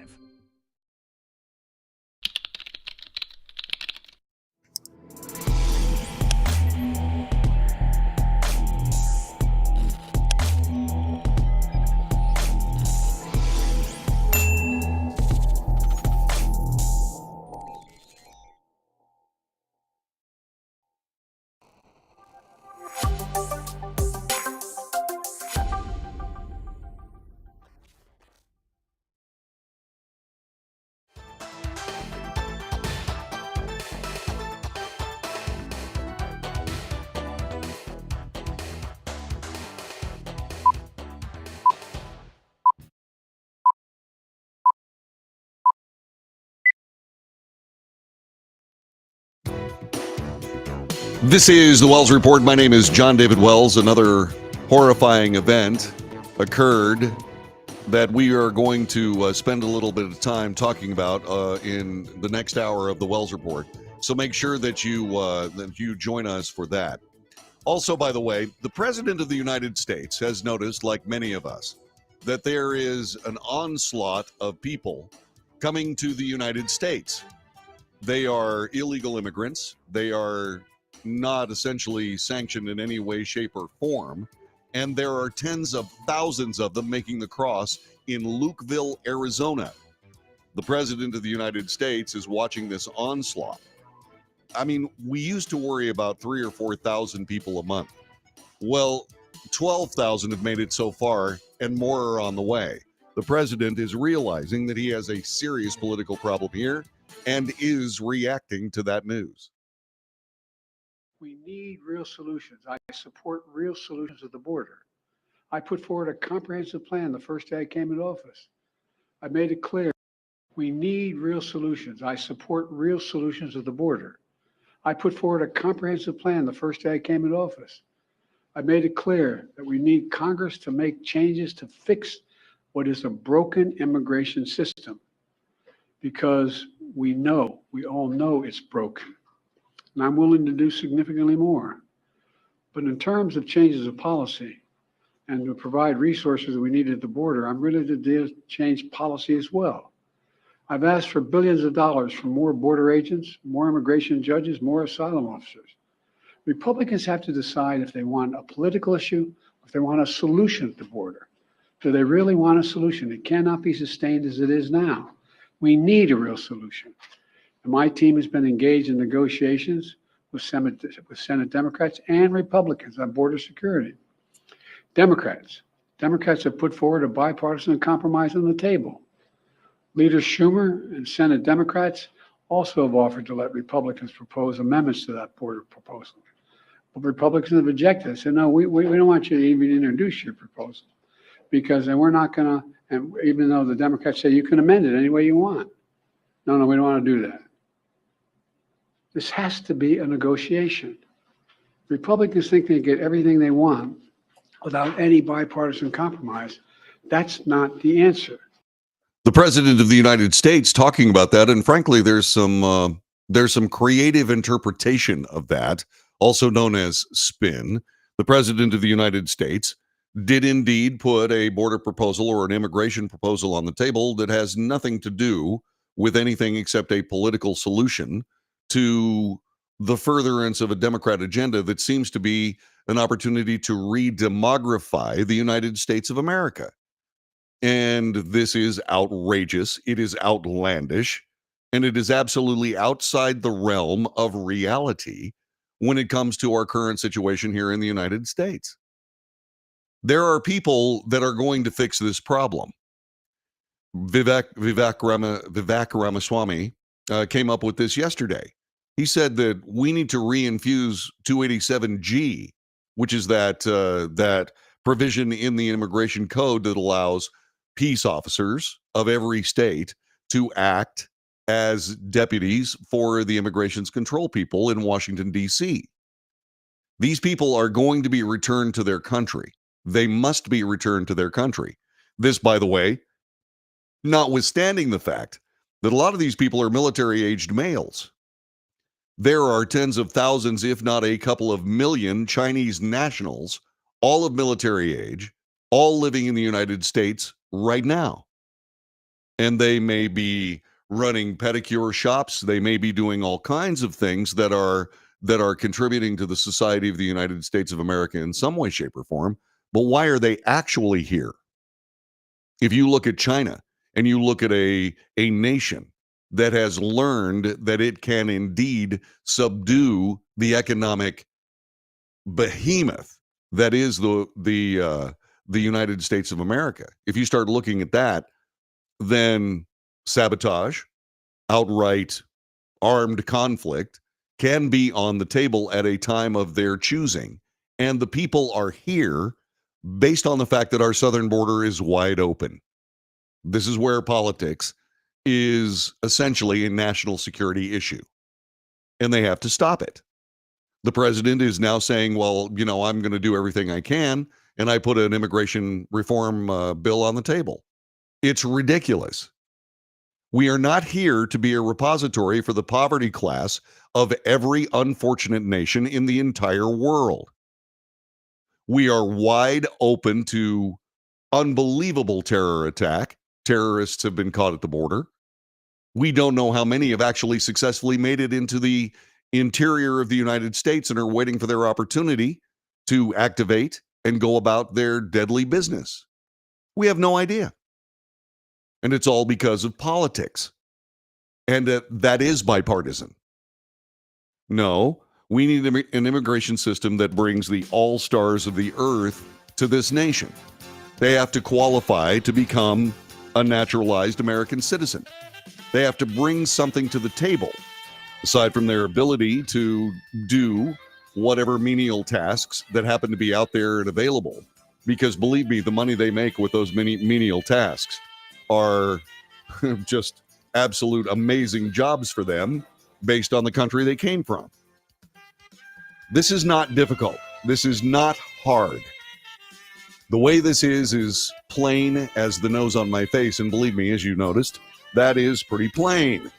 This is the Wells Report. My name is John David Wells. Another horrifying event occurred that we are going to spend a little bit of time talking about in the next hour of the Wells Report. So make sure that you join us for that. Also, by the way, the President of the United States has noticed, like many of us, that there is an onslaught of people coming to the United States. They are illegal immigrants. They are not essentially sanctioned in any way, shape, or form. And there are tens of thousands of them making the cross in Lukeville, Arizona. The President of the United States is watching this onslaught. I mean, we used to worry about 3,000 or 4,000 people a month. Well, 12,000 have made it so far, and more are on the way. The President is realizing that he has a serious political problem here and is reacting to that news. We need real solutions. I support real solutions at the border. I put forward a comprehensive plan the first day I came into office. I made it clear we need real solutions. I support real solutions at the border. I put forward a comprehensive plan the first day I came into office. I made it clear that we need Congress to make changes to fix what is a broken immigration system, because we all know it's broken. And I'm willing to do significantly more. But in terms of changes of policy and to provide resources that we need at the border, I'm ready to change policy as well. I've asked for billions of dollars for more border agents, more immigration judges, more asylum officers. Republicans have to decide if they want a political issue, if they want a solution at the border. Do they really want a solution? It cannot be sustained as it is now. We need a real solution. And my team has been engaged in negotiations with Senate Democrats and Republicans on border security. Democrats have put forward a bipartisan compromise on the table. Leaders Schumer and Senate Democrats also have offered to let Republicans propose amendments to that border proposal. But Republicans have rejected it. Said, no, we don't want you to even introduce your proposal because then we're not going to, and even though the Democrats say you can amend it any way you want. No, we don't want to do that. This has to be a negotiation. Republicans think they get everything they want without any bipartisan compromise. That's not the answer. The president of the United States talking about that, and frankly, there's some creative interpretation of that, also known as spin. The president of the United States did indeed put a border proposal or an immigration proposal on the table that has nothing to do with anything except a political solution to the furtherance of a Democrat agenda that seems to be an opportunity to re-demography the United States of America. And this is outrageous. It is outlandish. And it is absolutely outside the realm of reality when it comes to our current situation here in the United States. There are people that are going to fix this problem. Vivek Ramaswamy came up with this yesterday. He said that we need to reinfuse 287G, which is that provision in the immigration code that allows peace officers of every state to act as deputies for the immigration's control people in Washington, D.C. These people are going to be returned to their country. They must be returned to their country. This, by the way, notwithstanding the fact that a lot of these people are military-aged males. There are tens of thousands, if not a couple of million, Chinese nationals, all of military age, all living in the United States right now. And they may be running pedicure shops. They may be doing all kinds of things that are contributing to the society of the United States of America in some way, shape, or form. But why are they actually here? If you look at China and you look at a nation that has learned that it can indeed subdue the economic behemoth that is the United States of America. If you start looking at that, then sabotage, outright armed conflict can be on the table at a time of their choosing. And the people are here based on the fact that our southern border is wide open. This is where politics is essentially a national security issue, and they have to stop it. The president is now saying, well, I'm going to do everything I can, and I put an immigration reform bill on the table. It's ridiculous. We are not here to be a repository for the poverty class of every unfortunate nation in the entire world. We are wide open to unbelievable terror attack. Terrorists have been caught at the border. We don't know how many have actually successfully made it into the interior of the United States and are waiting for their opportunity to activate and go about their deadly business. We have no idea. And it's all because of politics. And that is bipartisan. No, we need an immigration system that brings the all-stars of the earth to this nation. They have to qualify to become a naturalized American citizen. They have to bring something to the table, aside from their ability to do whatever menial tasks that happen to be out there and available. Because believe me, the money they make with those menial tasks are just absolute amazing jobs for them based on the country they came from. This is not difficult. This is not hard. The way this is plain as the nose on my face. And believe me, as you noticed, that is pretty plain.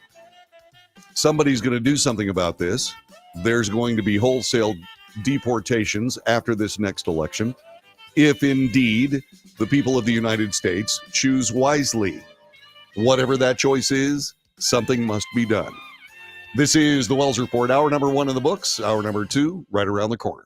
Somebody's going to do something about this. There's going to be wholesale deportations after this next election, if indeed the people of the United States choose wisely. Whatever that choice is, something must be done. This is the Wells Report, hour number 1 in the books, hour number 2 right around the corner.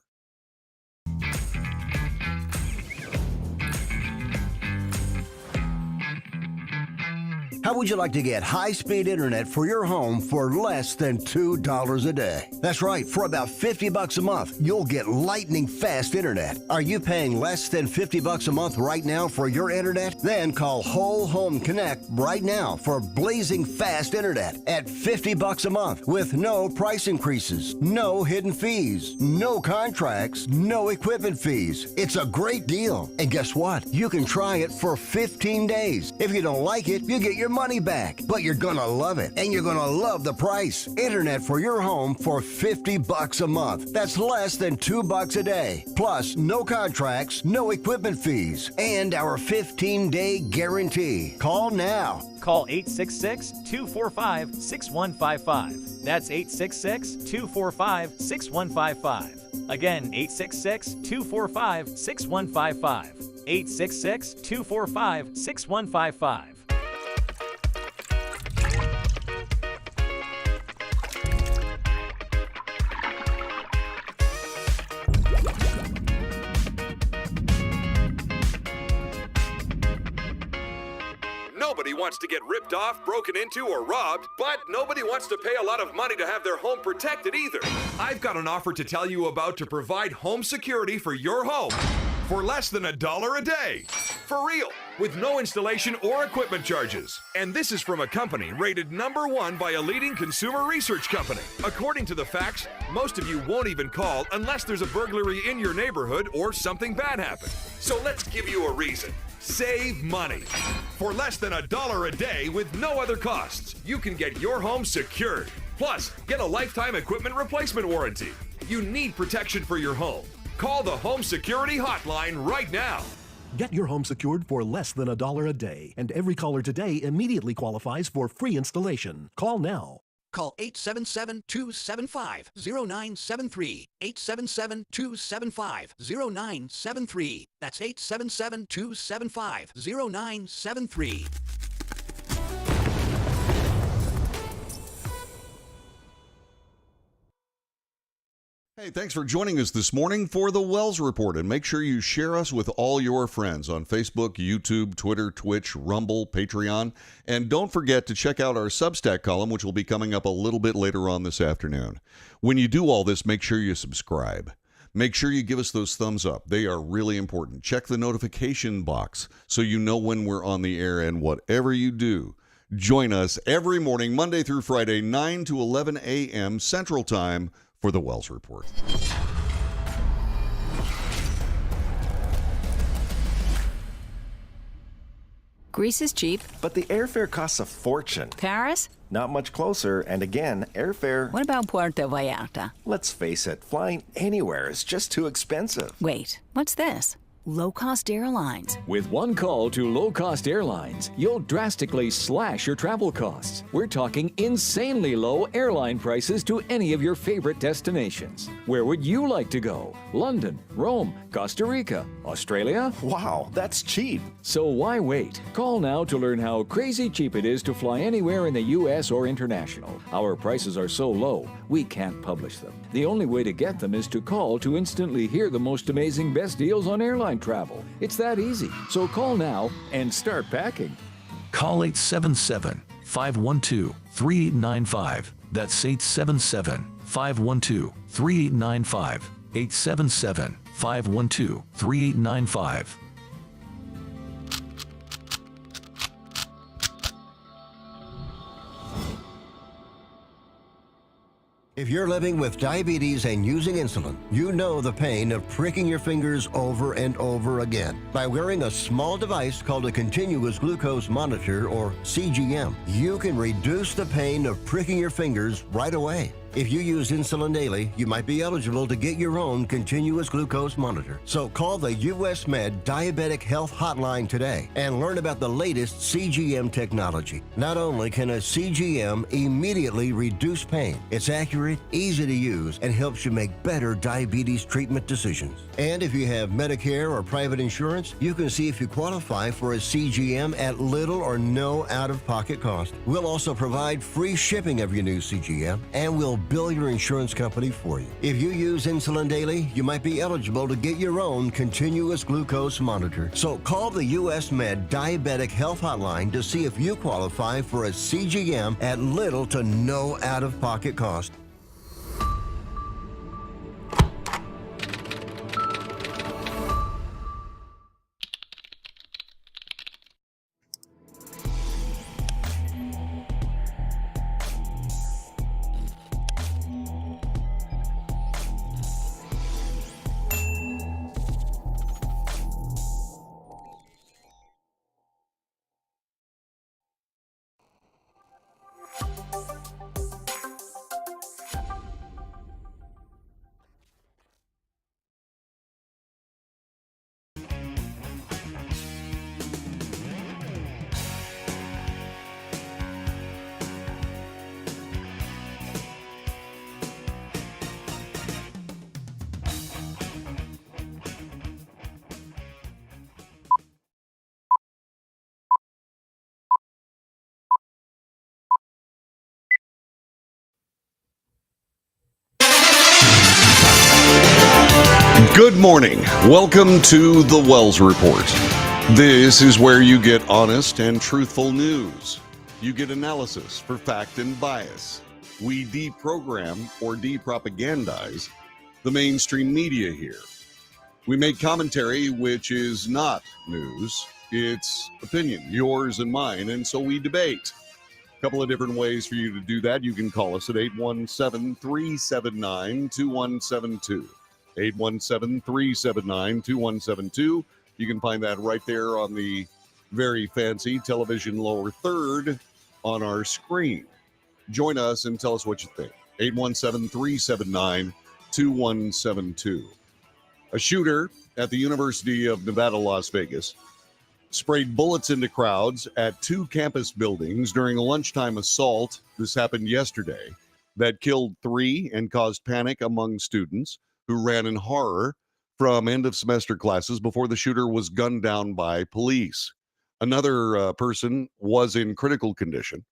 How would you like to get high-speed internet for your home for less than $2 a day? That's right, for about $50 a month, you'll get lightning fast internet. Are you paying less than $50 a month right now for your internet? Then call Whole Home Connect right now for blazing fast internet at $50 a month with no price increases, no hidden fees, no contracts, no equipment fees. It's a great deal. And guess what? You can try it for 15 days. If you don't like it, you get your money back. But you're gonna love it, and you're gonna love the price. Internet for your home for $50 a month. That's less than $2 a day. Plus, no contracts, no equipment fees, and our 15-day guarantee. Call now. Call 866-245-6155. That's 866-245-6155. Again, 866-245-6155. 866-245-6155. Nobody wants to get ripped off, broken into, or robbed, but nobody wants to pay a lot of money to have their home protected either. I've got an offer to tell you about to provide home security for your home for less than $1 a day. For real, with no installation or equipment charges. And this is from a company rated #1 by a leading consumer research company. According to the facts, most of you won't even call unless there's a burglary in your neighborhood or something bad happened. So let's give you a reason. Save money. For less than $1 a day with no other costs, you can get your home secured. Plus, get a lifetime equipment replacement warranty. You need protection for your home. Call the Home Security Hotline right now. Get your home secured for less than $1 a day, and every caller today immediately qualifies for free installation. Call now. Call 877-275-0973. 877-275-0973. That's 877-275-0973. Hey, thanks for joining us this morning for the Wells Report, and make sure you share us with all your friends on Facebook, YouTube, Twitter, Twitch, Rumble, Patreon, and don't forget to check out our Substack column, which will be coming up a little bit later on this afternoon. When you do all this, make sure you subscribe. Make sure you give us those thumbs up. They are really important. Check the notification box so you know when we're on the air, and whatever you do, join us every morning, Monday through Friday, 9 to 11 a.m. Central Time, for the Wells Report. Greece is cheap. But the airfare costs a fortune. Paris? Not much closer, and again, airfare... What about Puerto Vallarta? Let's face it, flying anywhere is just too expensive. Wait, what's this? Low-cost airlines. With one call to low-cost airlines, you'll drastically slash your travel costs. We're talking insanely low airline prices to any of your favorite destinations. Where would you like to go? London, Rome, Costa Rica, Australia? Wow, that's cheap. So why wait? Call now to learn how crazy cheap it is to fly anywhere in the U.S. or international. Our prices are so low, we can't publish them. The only way to get them is to call to instantly hear the most amazing best deals on airline travel. It's that easy. So call now and start packing. Call 877-512-3895. That's 877-512-3895. 877-512-3895. If you're living with diabetes and using insulin, you know the pain of pricking your fingers over and over again. By wearing a small device called a continuous glucose monitor, or CGM, you can reduce the pain of pricking your fingers right away. If you use insulin daily, you might be eligible to get your own continuous glucose monitor. So call the US Med Diabetic Health Hotline today and learn about the latest CGM technology. Not only can a CGM immediately reduce pain, it's accurate, easy to use, and helps you make better diabetes treatment decisions. And if you have Medicare or private insurance, you can see if you qualify for a CGM at little or no out-of-pocket cost. We'll also provide free shipping of your new CGM, and we'll bill your insurance company for you. If you use insulin daily, you might be eligible to get your own continuous glucose monitor. So call the US Med Diabetic Health Hotline to see if you qualify for a CGM at little to no out-of-pocket cost. Good morning. Welcome to the Wells Report. This is where you get honest and truthful news. You get analysis for fact and bias. We deprogram or depropagandize the mainstream media here. We make commentary which is not news. It's opinion, yours and mine, and so we debate. A couple of different ways for you to do that. You can call us at 817-379-2172. 817-379-2172. You can find that right there on the very fancy television lower third on our screen. Join us and tell us what you think. 817-379-2172. A shooter at the University of Nevada, Las Vegas, sprayed bullets into crowds at two campus buildings during a lunchtime assault. This happened yesterday. That killed 3 and caused panic among students who ran in horror from end-of-semester classes before the shooter was gunned down by police. Another person was in critical condition.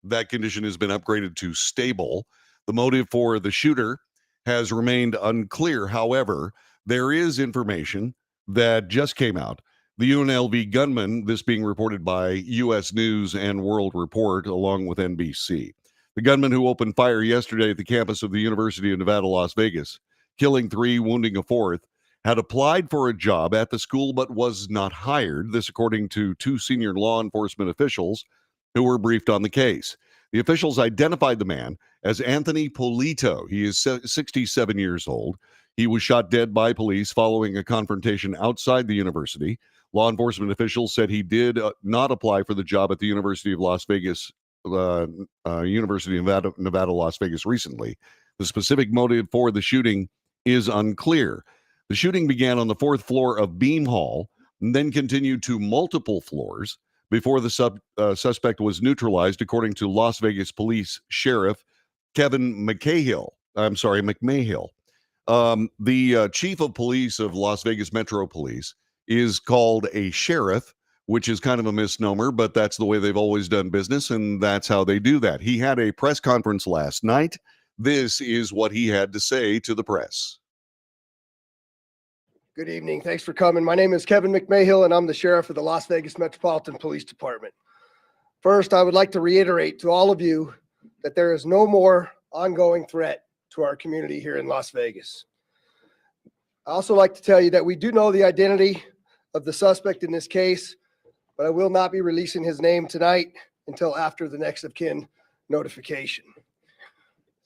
That condition has been upgraded to stable. The motive for the shooter has remained unclear. However, there is information that just came out. The UNLV gunman, this being reported by U.S. News and World Report along with NBC. The gunman who opened fire yesterday at the campus of the University of Nevada, Las Vegas, killing 3, wounding a 4th, had applied for a job at the school but was not hired. This according to 2 senior law enforcement officials who were briefed on the case. The officials identified the man as Anthony Polito. He is 67 years old. He was shot dead by police following a confrontation outside the university. Law enforcement officials said he did not apply for the job at the University of Las Vegas University of Nevada, Las Vegas recently. The specific motive for the shooting is unclear. The shooting began on the 4th floor of Beam Hall and then continued to multiple floors before the suspect was neutralized, according to Las Vegas Police Sheriff Kevin McMahill. The chief of police of Las Vegas Metro Police is called a sheriff, which is kind of a misnomer, but that's the way they've always done business, and that's how they do that. He had a press conference last night. This is what he had to say to the press. Good evening. Thanks for coming. My name is Kevin McMahill, and I'm the sheriff of the Las Vegas Metropolitan Police Department. First, I would like to reiterate to all of you that there is no more ongoing threat to our community here in Las Vegas. I also like to tell you that we do know the identity of the suspect in this case, but I will not be releasing his name tonight until after the next of kin notification.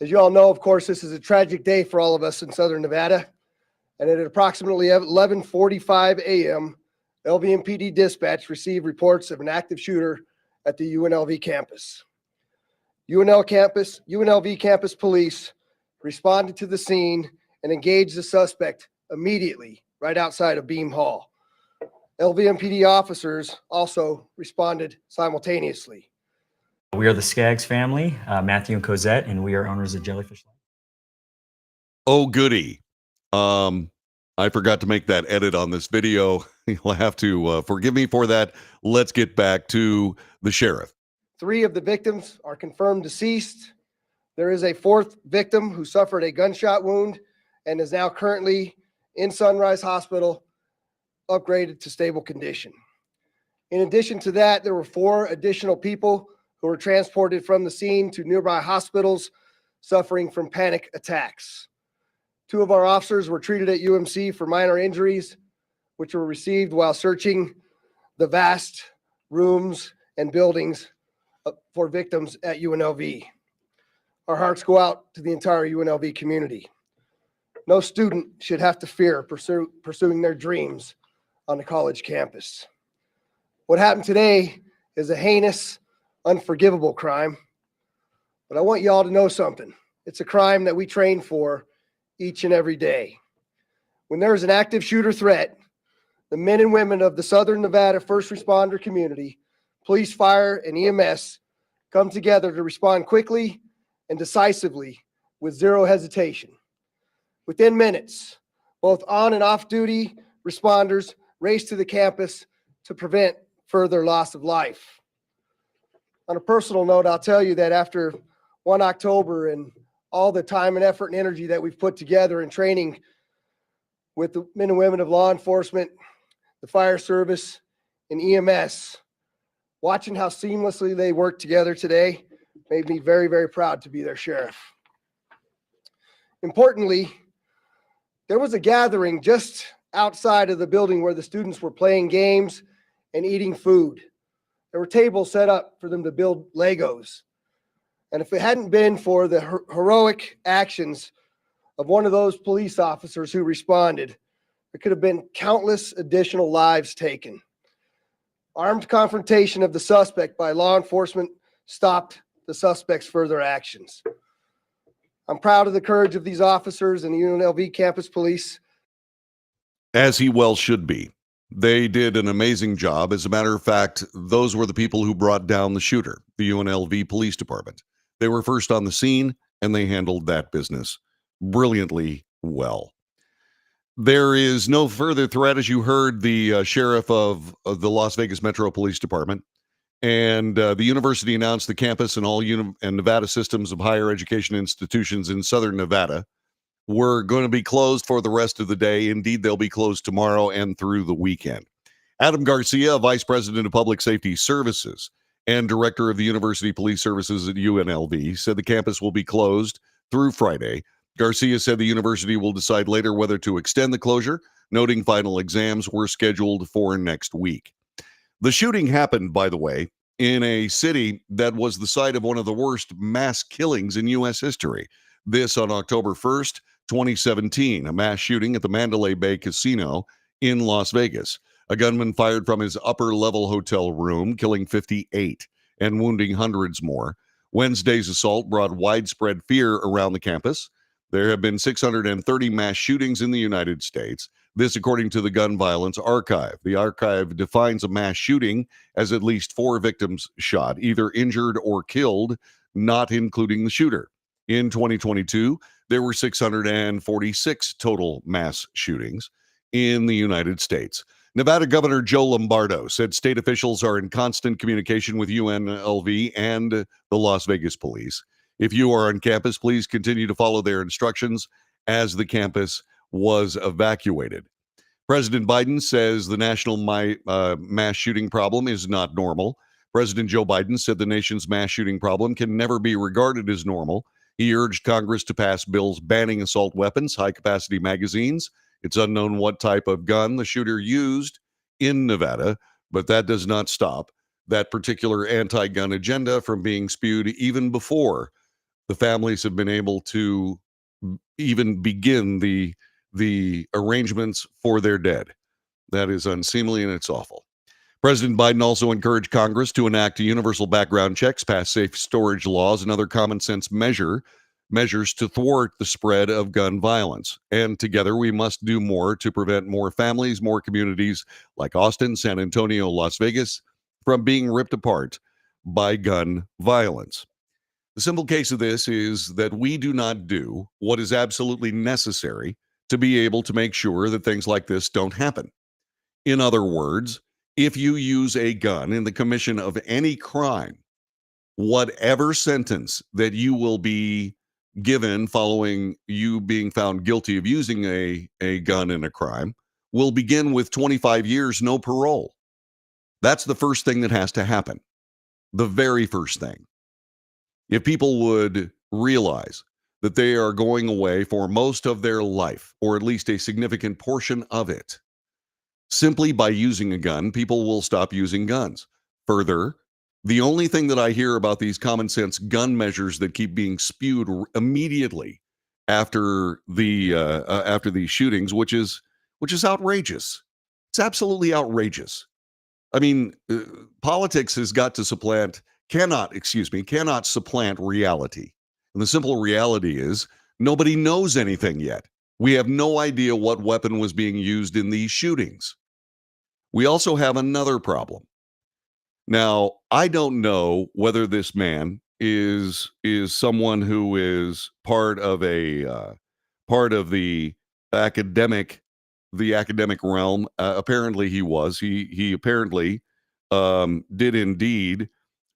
As you all know, of course, this is a tragic day for all of us in Southern Nevada. And at approximately 11:45 a.m., LVMPD dispatch received reports of an active shooter at the UNLV campus. UNLV campus police responded to the scene and engaged the suspect immediately right outside of Beam Hall. LVMPD officers also responded simultaneously. We are the Skaggs family, Matthew and Cosette, and we are owners of Jellyfish Lane. Oh, goody. I forgot to make that edit on this video. You'll have to forgive me for that. Let's get back to the sheriff. 3 of the victims are confirmed deceased. There is a fourth victim who suffered a gunshot wound and is now currently in Sunrise Hospital, upgraded to stable condition. In addition to that, there were 4 additional people who were transported from the scene to nearby hospitals suffering from panic attacks. 2 of our officers were treated at UMC for minor injuries, which were received while searching the vast rooms and buildings for victims at UNLV. Our hearts go out to the entire UNLV community. No student should have to fear pursuing their dreams on the college campus. What happened today is a heinous, unforgivable crime, but I want you all to know something. It's a crime that we train for each and every day. When there is an active shooter threat, the men and women of the Southern Nevada first responder community, police, fire, and EMS come together to respond quickly and decisively with zero hesitation. Within minutes, both on and off duty responders race to the campus to prevent further loss of life. On a personal note, I'll tell you that after 1 October and all the time and effort and energy that we've put together in training with the men and women of law enforcement, the fire service, and EMS, watching how seamlessly they work together today made me very, very proud to be their sheriff. Importantly, there was a gathering just outside of the building where the students were playing games and eating food. There were tables set up for them to build Legos. And if it hadn't been for the heroic actions of one of those police officers who responded, there could have been countless additional lives taken. Armed confrontation of the suspect by law enforcement stopped the suspect's further actions. I'm proud of the courage of these officers and the UNLV campus police. As he well should be. They did an amazing job. As a matter of fact, those were the people who brought down the shooter, the UNLV Police Department. They were first on the scene, and they handled that business brilliantly well. There is no further threat, as you heard the sheriff of the Las Vegas Metro Police Department. And the university announced the campus and all and Nevada systems of higher education institutions in southern Nevada were going to be closed for the rest of the day. Indeed, they'll be closed tomorrow and through the weekend. Adam Garcia, Vice President of Public Safety Services and Director of the University Police Services at UNLV, said the campus will be closed through Friday. Garcia said the university will decide later whether to extend the closure, noting final exams were scheduled for next week. The shooting happened, by the way, in a city that was the site of one of the worst mass killings in U.S. history. This on October 1st, 2017, a mass shooting at the Mandalay Bay Casino in Las Vegas. A gunman fired from his upper-level hotel room, killing 58 and wounding hundreds more. Wednesday's assault brought widespread fear around the campus. There have been 630 mass shootings in the United States. This, according to the Gun Violence Archive. The archive defines a mass shooting as at least 4 victims shot, either injured or killed, not including the shooter. In 2022, there were 646 total mass shootings in the United States. Nevada Governor Joe Lombardo said state officials are in constant communication with UNLV and the Las Vegas police. If you are on campus, please continue to follow their instructions as the campus was evacuated. President Biden says the national mass shooting problem is not normal. President Joe Biden said the nation's mass shooting problem can never be regarded as normal. He urged Congress to pass bills banning assault weapons, high-capacity magazines. It's unknown what type of gun the shooter used in Nevada, but that does not stop that particular anti-gun agenda from being spewed even before the families have been able to even begin the arrangements for their dead. That is unseemly and it's awful. President Biden also encouraged Congress to enact universal background checks, pass safe storage laws, and other common sense measures to thwart the spread of gun violence. And together we must do more to prevent more families, more communities like Austin, San Antonio, Las Vegas from being ripped apart by gun violence. The simple case of this is that we do not do what is absolutely necessary to be able to make sure that things like this don't happen. In other words, if you use a gun in the commission of any crime, whatever sentence that you will be given following you being found guilty of using a gun in a crime will begin with 25 years, no parole. That's the first thing that has to happen. The very first thing. If people would realize that they are going away for most of their life, or at least a significant portion of it, simply by using a gun, people will stop using guns. Further, the only thing that I hear about these common sense gun measures that keep being spewed immediately after these shootings, which is outrageous. It's absolutely outrageous. I mean, politics has got to cannot supplant reality. And the simple reality is nobody knows anything yet. We have no idea what weapon was being used in these shootings. We also have another problem. Now, I don't know whether this man is someone who is part of the academic realm. Apparently he was. He apparently did indeed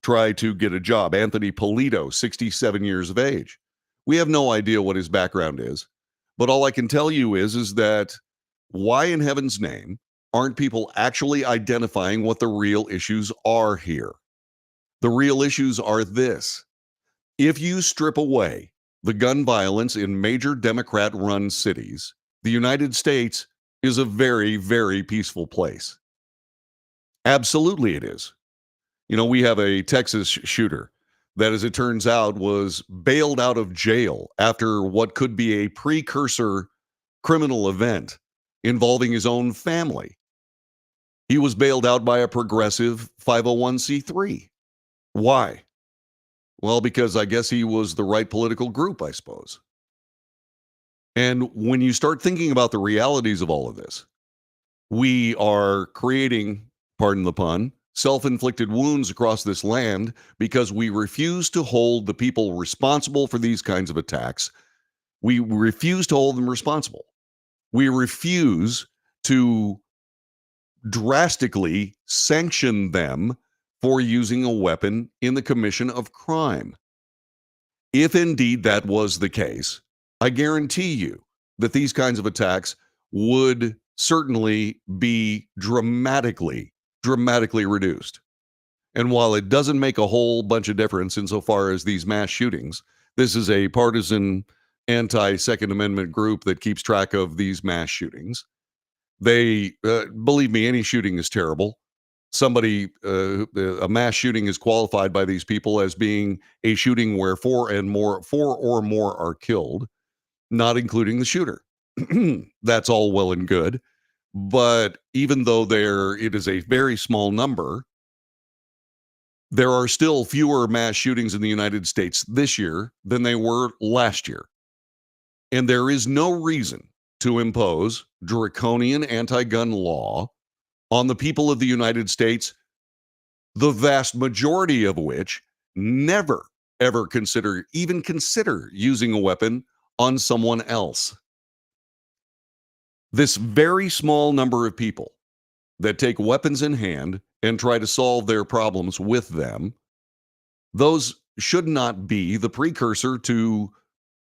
try to get a job. Anthony Polito, 67 years of age. We have no idea what his background is, but all I can tell you is that why in heaven's name aren't people actually identifying what the real issues are here? The real issues are this. If you strip away the gun violence in major Democrat-run cities, the United States is a very, very peaceful place. Absolutely it is. You know, we have a Texas shooter that, as it turns out, was bailed out of jail after what could be a precursor criminal event involving his own family. He was bailed out by a progressive 501c3. Why? Well, because I guess he was the right political group, I suppose. And when you start thinking about the realities of all of this, we are creating, pardon the pun, self-inflicted wounds across this land because we refuse to hold the people responsible for these kinds of attacks. We refuse to hold them responsible. We refuse to drastically sanction them for using a weapon in the commission of crime. If indeed that was the case, I guarantee you that these kinds of attacks would certainly be dramatically reduced. And while it doesn't make a whole bunch of difference insofar as these mass shootings, this is a partisan anti-Second Amendment group that keeps track of these mass shootings. They, believe me, any shooting is terrible. A mass shooting is qualified by these people as being a shooting where four or more are killed, not including the shooter. That's all well and good. But even though it is a very small number, there are still fewer mass shootings in the United States this year than they were last year. And there is no reason to impose draconian anti-gun law on the people of the United States, the vast majority of which never, ever consider using a weapon on someone else. This very small number of people that take weapons in hand and try to solve their problems with them, those should not be the precursor to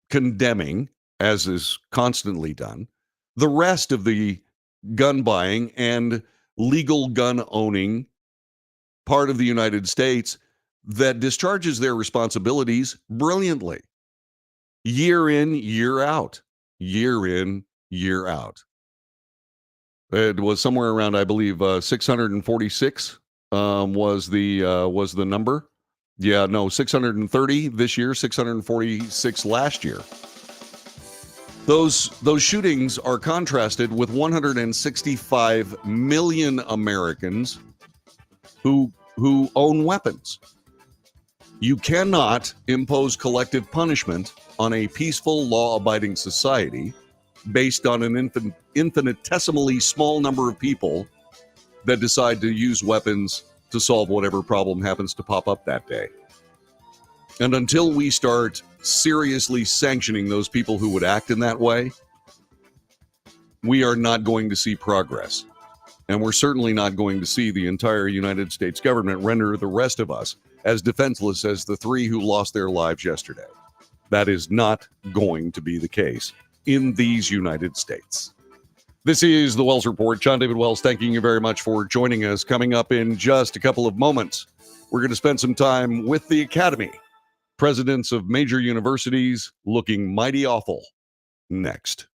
condemning, as is constantly done, the rest of the gun buying and legal gun owning part of the United States that discharges their responsibilities brilliantly. Year in, year out. Year in, year out. It was somewhere around, I believe, 646 was the number. Yeah, no, 630 this year, 646 last year. Those shootings are contrasted with 165 million Americans who own weapons. You cannot impose collective punishment on a peaceful, law-abiding society based on an infinitesimally small number of people that decide to use weapons to solve whatever problem happens to pop up that day. And until we start seriously sanctioning those people who would act in that way, we are not going to see progress. And we're certainly not going to see the entire United States government render the rest of us as defenseless as the three who lost their lives yesterday. That is not going to be the case in these United States. This is the Wells Report. John David Wells, thanking you very much for joining us. Coming up in just a couple of moments, we're going to spend some time with the Academy. Presidents of major universities looking mighty awful. Next.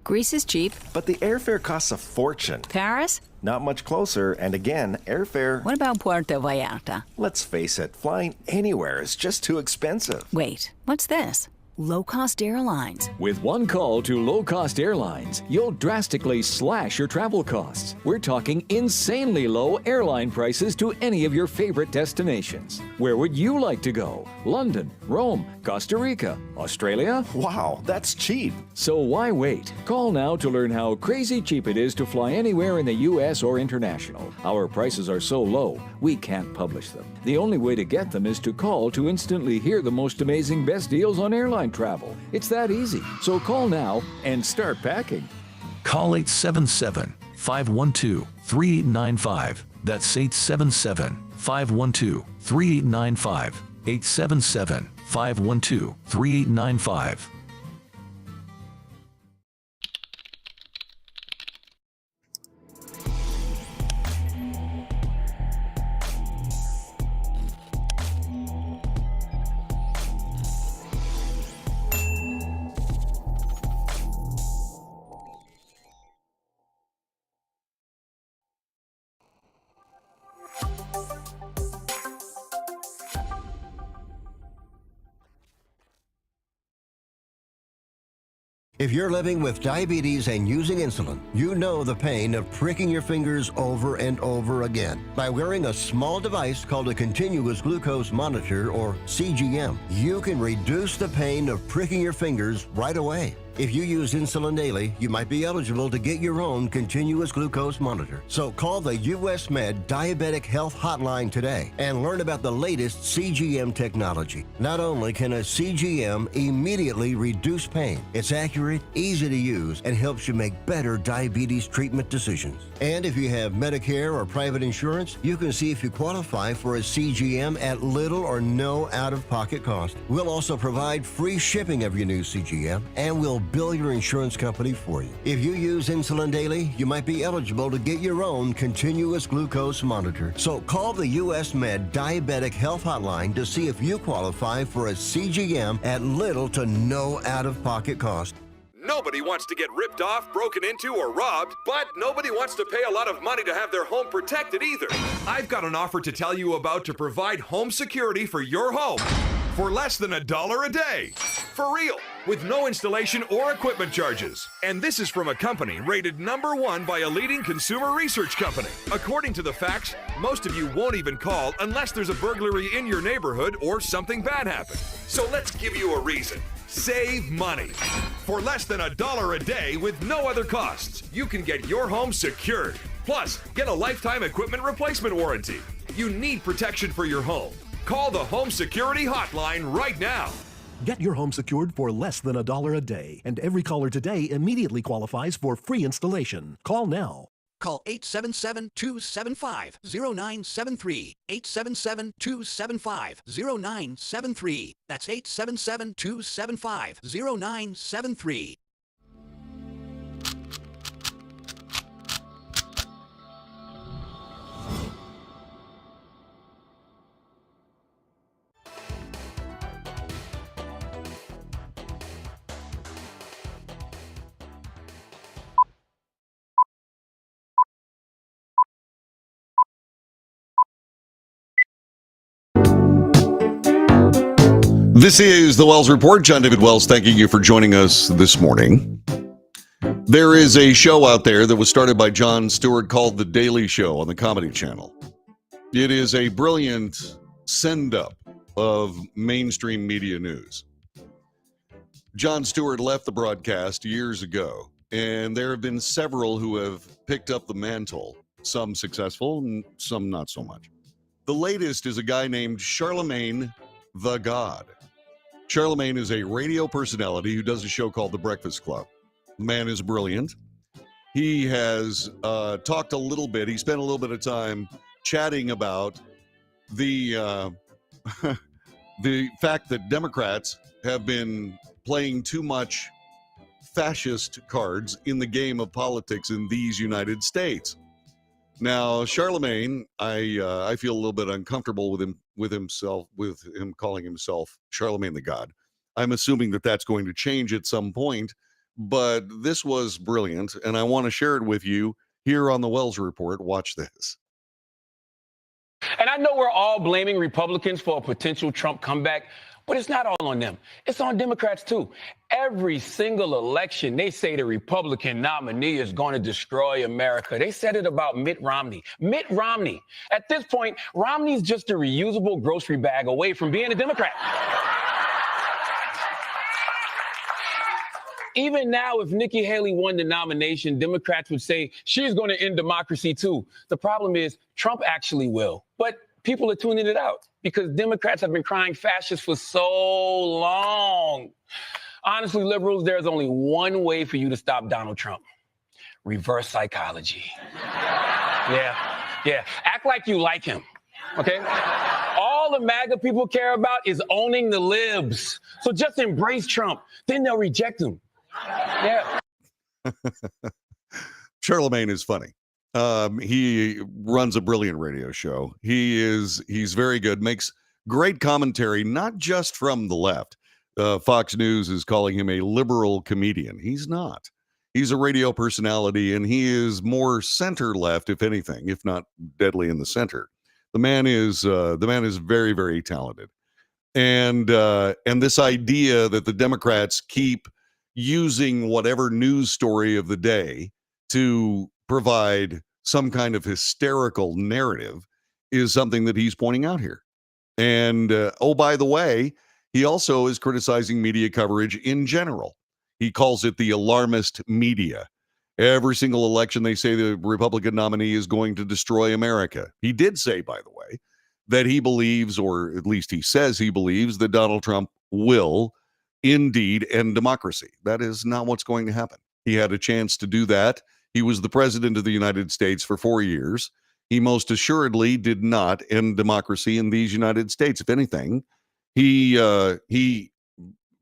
Greece is cheap. But the airfare costs a fortune. Paris? Not much closer, and again, airfare... What about Puerto Vallarta? Let's face it, flying anywhere is just too expensive. Wait, what's this? Low-cost airlines. With one call to low-cost airlines, you'll drastically slash your travel costs. We're talking insanely low airline prices to any of your favorite destinations. Where would you like to go? London, Rome, Costa Rica, Australia? Wow, that's cheap. So why wait? Call now to learn how crazy cheap it is to fly anywhere in the U.S. or international. Our prices are so low, we can't publish them. The only way to get them is to call to instantly hear the most amazing best deals on airline travel. It's that easy. So call now and start packing. Call 877-512-3895. That's 877-512-3895. 877-512-3895. If you're living with diabetes and using insulin, you know the pain of pricking your fingers over and over again. By wearing a small device called a continuous glucose monitor, or CGM, you can reduce the pain of pricking your fingers right away. If you use insulin daily, you might be eligible to get your own continuous glucose monitor. So call the US Med Diabetic Health Hotline today and learn about the latest CGM technology. Not only can a CGM immediately reduce pain, it's accurate, easy to use, and helps you make better diabetes treatment decisions. And if you have Medicare or private insurance, you can see if you qualify for a CGM at little or no out-of-pocket cost. We'll also provide free shipping of your new CGM, and we'll bill your insurance company for you. If you use insulin daily, you might be eligible to get your own continuous glucose monitor. So call the US Med Diabetic Health Hotline to see if you qualify for a CGM at little to no out-of-pocket cost. Nobody wants to get ripped off, broken into, or robbed, but nobody wants to pay a lot of money to have their home protected either. I've got an offer to tell you about to provide home security for your home for less than $1 a day. For real, with no installation or equipment charges. And this is from a company rated #1 by a leading consumer research company. According to the facts, most of you won't even call unless there's a burglary in your neighborhood or something bad happened. So let's give you a reason. Save money. For less than $1 a day with no other costs, you can get your home secured. Plus, get a lifetime equipment replacement warranty. You need protection for your home. Call the Home Security Hotline right now. Get your home secured for less than $1 a day, and every caller today immediately qualifies for free installation. Call now. Call 877-275-0973. 877-275-0973. That's 877-275-0973. This is the Wells Report. John David Wells, thanking you for joining us this morning. There is a show out there that was started by Jon Stewart called The Daily Show on the Comedy Channel. It is a brilliant send-up of mainstream media news. Jon Stewart left the broadcast years ago, and there have been several who have picked up the mantle, some successful and some not so much. The latest is a guy named Charlemagne the God. Charlemagne is a radio personality who does a show called The Breakfast Club. The man is brilliant. He has talked a little bit. He spent a little bit of time chatting about the the fact that Democrats have been playing too much fascist cards in the game of politics in these United States. Now, Charlemagne, I feel a little bit uncomfortable with him calling himself Charlemagne the God. I'm assuming that that's going to change at some point, but this was brilliant, and I want to share it with you here on the Wells Report. Watch this. And I know we're all blaming Republicans for a potential Trump comeback, but it's not all on them. It's on Democrats, too. Every single election, they say the Republican nominee is going to destroy America. They said it about Mitt Romney. Mitt Romney. At this point, Romney's just a reusable grocery bag away from being a Democrat. Even now, if Nikki Haley won the nomination, Democrats would say she's going to end democracy, too. The problem is Trump actually will. But people are tuning it out because Democrats have been crying fascist for so long. Honestly, liberals, there's only one way for you to stop Donald Trump. Reverse psychology. Yeah. Act like you like him, okay? All the MAGA people care about is owning the libs. So just embrace Trump. Then they'll reject him. Yeah. Charlemagne is funny. He runs a brilliant radio show. He's very good, makes great commentary, not just from the left. Fox News is calling him a liberal comedian. He's not. He's a radio personality, and he is more center left, if anything, if not deadly in the center. The man is very, very talented. And this idea that the Democrats keep using whatever news story of the day to provide some kind of hysterical narrative is something that he's pointing out here. And, oh, by the way, he also is criticizing media coverage in general. He calls it the alarmist media. Every single election, they say the Republican nominee is going to destroy America. He did say, by the way, that he believes, or at least he says he believes, that Donald Trump will indeed end democracy. That is not what's going to happen. He had a chance to do that. He was the president of the United States for 4 years. He most assuredly did not end democracy in these United States. If anything, he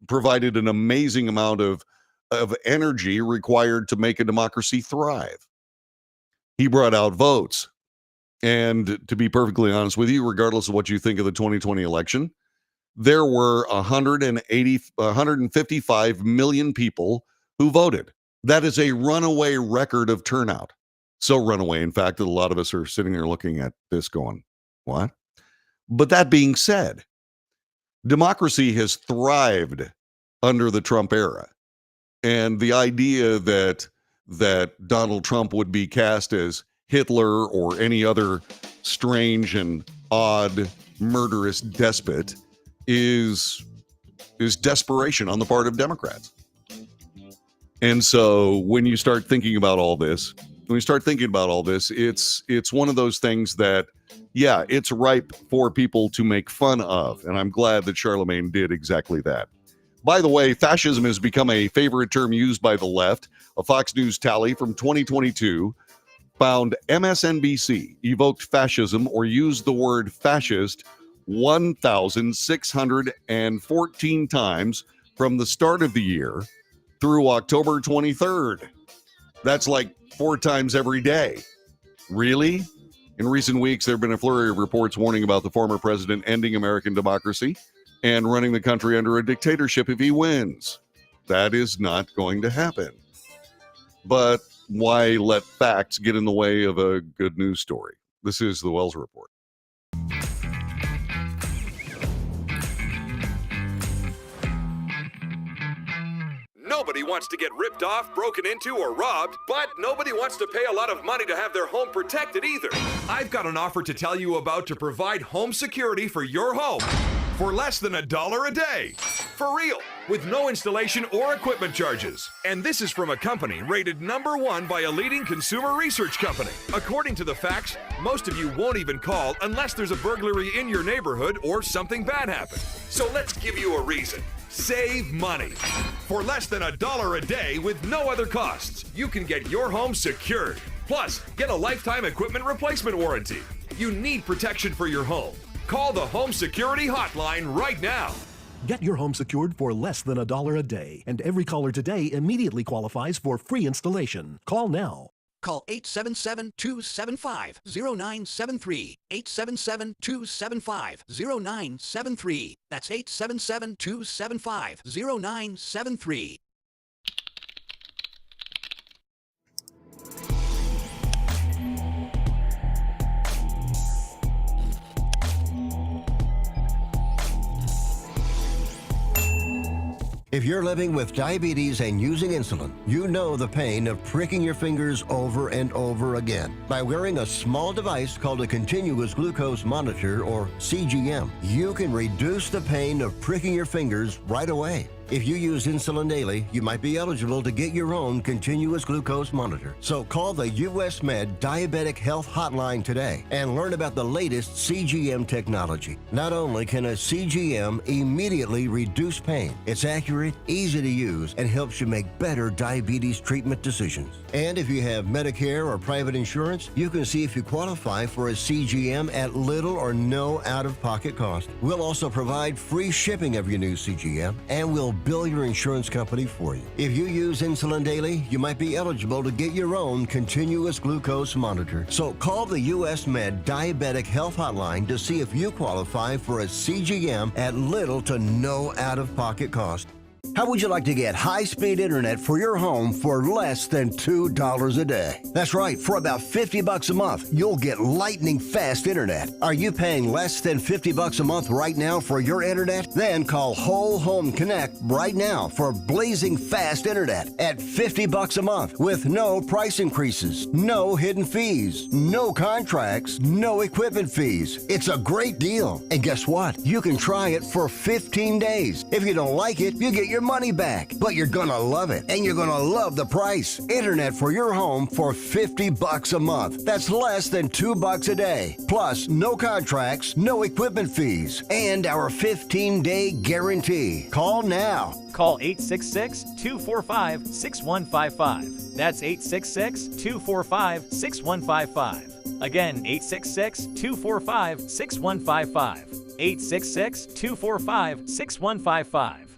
provided an amazing amount of energy required to make a democracy thrive. He brought out votes. And to be perfectly honest with you, regardless of what you think of the 2020 election, there were 155 million people who voted. That is a runaway record of turnout. So runaway, in fact, that a lot of us are sitting there looking at this going, what? But that being said, democracy has thrived under the Trump era. And the idea that Donald Trump would be cast as Hitler or any other strange and odd murderous despot is desperation on the part of Democrats. And so when you start thinking about all this, it's one of those things that, yeah, it's ripe for people to make fun of. And I'm glad that Charlemagne did exactly that. By the way, fascism has become a favorite term used by the left. A Fox News tally from 2022 found MSNBC evoked fascism or used the word fascist 1,614 times from the start of the year through October 23rd. That's like 4 times every day. Really? In recent weeks, there have been a flurry of reports warning about the former president ending American democracy and running the country under a dictatorship if he wins. That is not going to happen. But why let facts get in the way of a good news story? This is the Wells Report. Nobody wants to get ripped off, broken into, or robbed, but nobody wants to pay a lot of money to have their home protected either. I've got an offer to tell you about to provide home security for your home for less than $1 a day. For real. with no installation or equipment charges. And this is from a company rated #1 by a leading consumer research company. According to the facts, most of you won't even call unless there's a burglary in your neighborhood or something bad happened. So let's give you a reason. Save money. For less than $1 a day with no other costs, you can get your home secured. Plus, get a lifetime equipment replacement warranty. You need protection for your home. Call the Home Security Hotline right now. Get your home secured for less than $1 a day, and every caller today immediately qualifies for free installation. Call now. Call 877-275-0973. 877-275-0973. That's 877-275-0973. If you're living with diabetes and using insulin, you know the pain of pricking your fingers over and over again. By wearing a small device called a continuous glucose monitor, or CGM, you can reduce the pain of pricking your fingers right away. If you use insulin daily, you might be eligible to get your own continuous glucose monitor. So call the US Med Diabetic Health Hotline today and learn about the latest CGM technology. Not only can a CGM immediately reduce pain, it's accurate, easy to use, and helps you make better diabetes treatment decisions. And if you have Medicare or private insurance, you can see if you qualify for a CGM at little or no out-of-pocket cost. We'll also provide free shipping of your new CGM, and we'll bill your insurance company for you. If you use insulin daily, you might be eligible to get your own continuous glucose monitor. So call the US Med Diabetic Health Hotline to see if you qualify for a CGM at little to no out-of-pocket cost. How would you like to get high-speed internet for your home for less than $2 a day? That's right, for about $50 a month, you'll get lightning fast internet. Are you paying less than $50 a month right now for your internet? Then call Whole Home Connect right now for blazing fast internet at $50 a month with no price increases, no hidden fees, no contracts, no equipment fees. It's a great deal. And guess what? You can try it for 15 days. If you don't like it, you get your money back, but you're gonna love it, and you're gonna love the price. Internet for your home for $50 a month. That's less than $2 a day. Plus, no contracts, no equipment fees, and our 15-day guarantee. Call now. Call 866-245-6155. That's 866-245-6155. Again, 866-245-6155. 866-245-6155.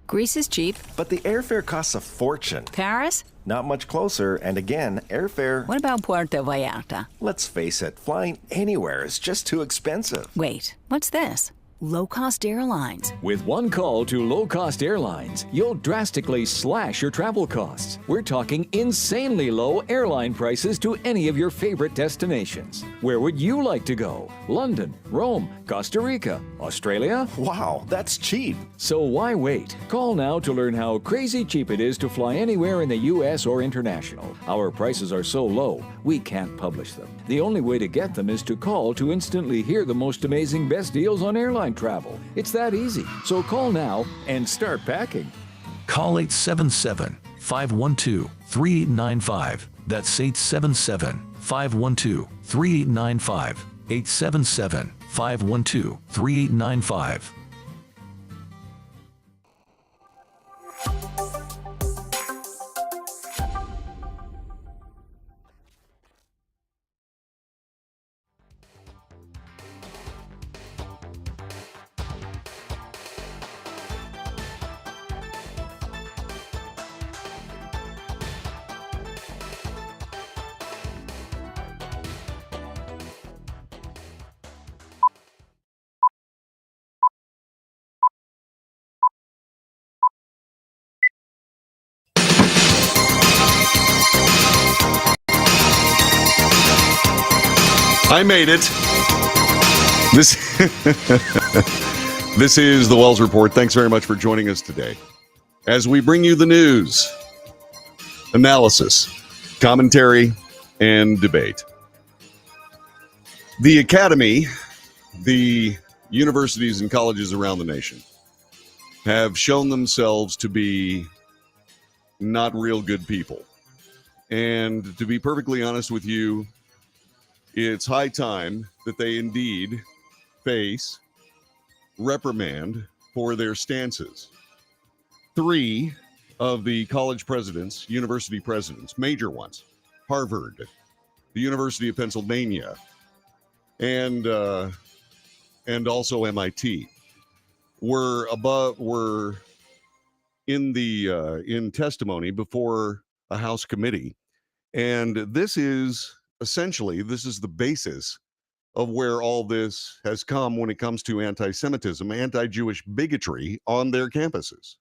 Greece is cheap. But the airfare costs a fortune. Paris? Not much closer, and again, airfare... What about Puerto Vallarta? Let's face it, flying anywhere is just too expensive. Wait, what's this? Low-cost airlines. With one call to low-cost airlines, you'll drastically slash your travel costs. We're talking insanely low airline prices to any of your favorite destinations. Where would you like to go? London, Rome, Costa Rica, Australia? Wow, that's cheap. So why wait? Call now to learn how crazy cheap it is to fly anywhere in the U.S. or international. Our prices are so low, we can't publish them. The only way to get them is to call to instantly hear the most amazing best deals on airline travel. It's that easy. So call now and start packing. Call 877-512-3895. That's 877-512-3895. 877-512-3895. I made it. This is the Wells Report. Thanks very much for joining us today as we bring you the news, analysis, commentary, and debate. The academy, the universities and colleges around the nation have shown themselves to be not real good people. And to be perfectly honest with you, it's high time that they indeed face reprimand for their stances. 3 of the college presidents, university presidents, major ones, Harvard, the University of Pennsylvania, and also MIT, were in testimony before a House committee, and this is the basis of where all this has come when it comes to anti-Semitism, anti-Jewish bigotry on their campuses.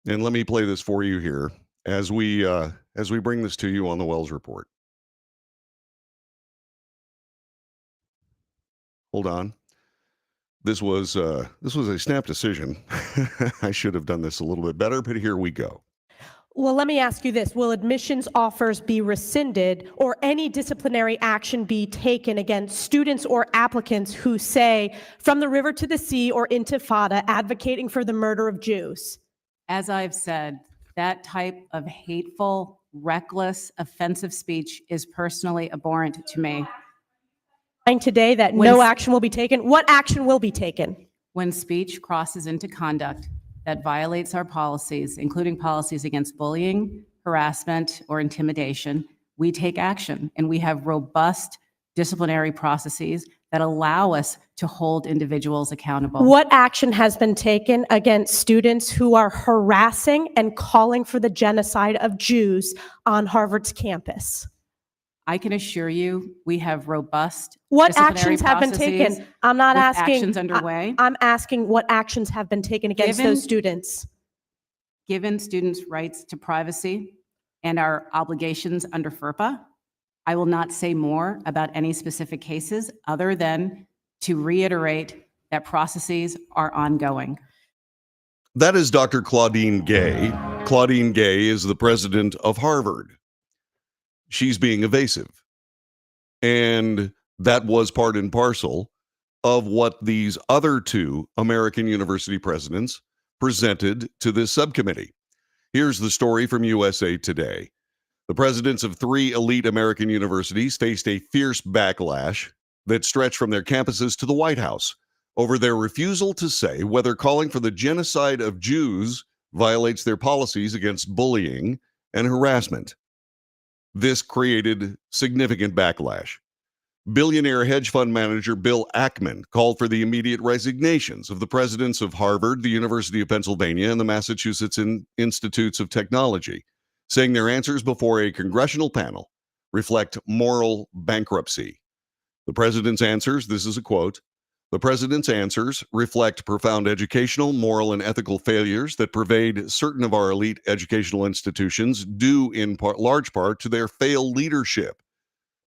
And let me play this for you here as we bring this to you on the Wells Report. Hold on. This was a snap decision. I should have done this a little bit better, but here we go. Well, let me ask you this. Will admissions offers be rescinded or any disciplinary action be taken against students or applicants who say, from the river to the sea or Intifada, advocating for the murder of Jews? As I've said, that type of hateful, reckless, offensive speech is personally abhorrent to me. Today that no action will be taken. What action will be taken? When speech crosses into conduct that violates our policies, including policies against bullying, harassment, or intimidation, we take action, and we have robust disciplinary processes that allow us to hold individuals accountable. What action has been taken against students who are harassing and calling for the genocide of Jews on Harvard's campus? I can assure you we have robust What disciplinary actions have been processes taken? I'm not with asking. actions underway. I'm asking what actions have been taken against Given- those students. Given students' rights to privacy and our obligations under FERPA, I will not say more about any specific cases other than to reiterate that processes are ongoing. That is Dr. Claudine Gay. Claudine Gay is the president of Harvard. She's being evasive. And that was part and parcel of what these other 2 American university presidents presented to this subcommittee. Here's the story from USA Today. The presidents of 3 elite American universities faced a fierce backlash that stretched from their campuses to the White House over their refusal to say whether calling for the genocide of Jews violates their policies against bullying and harassment. This created significant backlash. Billionaire hedge fund manager Bill Ackman called for the immediate resignations of the presidents of Harvard, the University of Pennsylvania, and the Massachusetts Institutes of Technology, saying their answers before a congressional panel reflect moral bankruptcy. The president's answers, this is a quote, "The president's answers reflect profound educational, moral, and ethical failures that pervade certain of our elite educational institutions, due in large part to their failed leadership."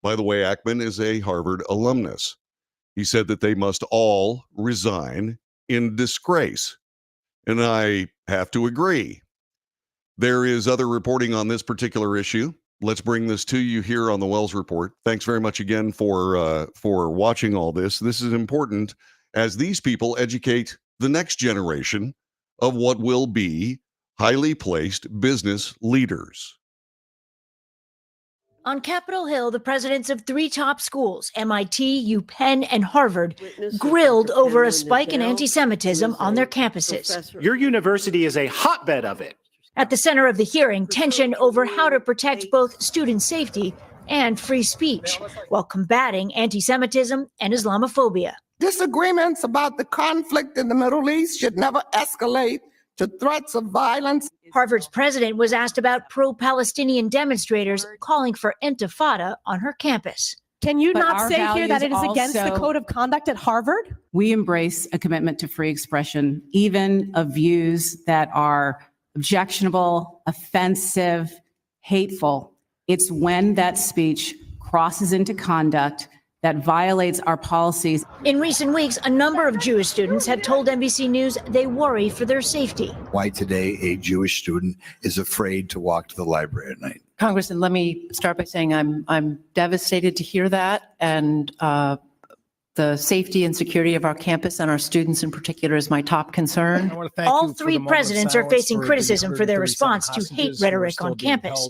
By the way, Ackman is a Harvard alumnus. He said that they must all resign in disgrace. And I have to agree. There is other reporting on this particular issue. Let's bring this to you here on the Wells Report. Thanks very much again for watching all this. This is important as these people educate the next generation of what will be highly placed business leaders. On Capitol Hill, the presidents of 3 top schools, MIT, UPenn, and Harvard, grilled over a spike in anti-Semitism on their campuses. Your university is a hotbed of it. At the center of the hearing, tension over how to protect both student safety and free speech while combating anti-Semitism and Islamophobia. Disagreements about the conflict in the Middle East should never escalate to threats of violence. Harvard's president was asked about pro-Palestinian demonstrators calling for intifada on her campus. Can you But not our say here that it is values against the also- code of conduct at Harvard? We embrace a commitment to free expression, even of views that are objectionable, offensive, hateful. It's when that speech crosses into conduct that violates our policies. In recent weeks, a number of Jewish students have told NBC News they worry for their safety. Why today a Jewish student is afraid to walk to the library at night. Congressman, let me start by saying I'm devastated to hear that, and the safety and security of our campus and our students in particular is my top concern. All three presidents are facing criticism for their response to hate rhetoric on campus.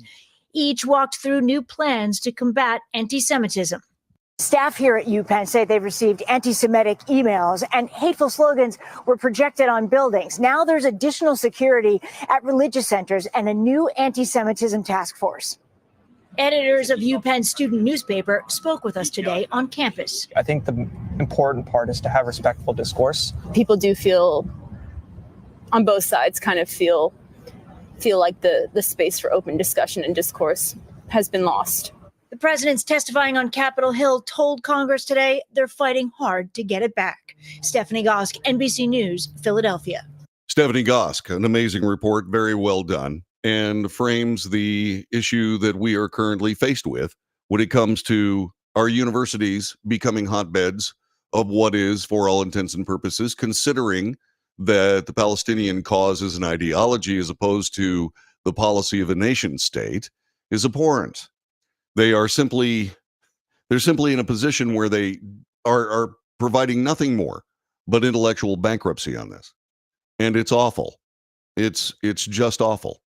Each walked through new plans to combat anti-Semitism. Staff here at UPenn say they've received anti-Semitic emails and hateful slogans were projected on buildings. Now there's additional security at religious centers and a new anti-Semitism task force. Editors of UPenn's student newspaper spoke with us today on campus. I think the important part is to have respectful discourse. People do feel, on both sides, kind of feel like the space for open discussion and discourse has been lost. The president's testifying on Capitol Hill told Congress today they're fighting hard to get it back. Stephanie Gosk, NBC News, Philadelphia. Stephanie Gosk, an amazing report, very well done, and frames the issue that we are currently faced with when it comes to our universities becoming hotbeds of what is, for all intents and purposes, considering that the Palestinian cause is an ideology as opposed to the policy of a nation state, is abhorrent. They're simply in a position where they are providing nothing more but intellectual bankruptcy on this. And it's awful. It's just awful.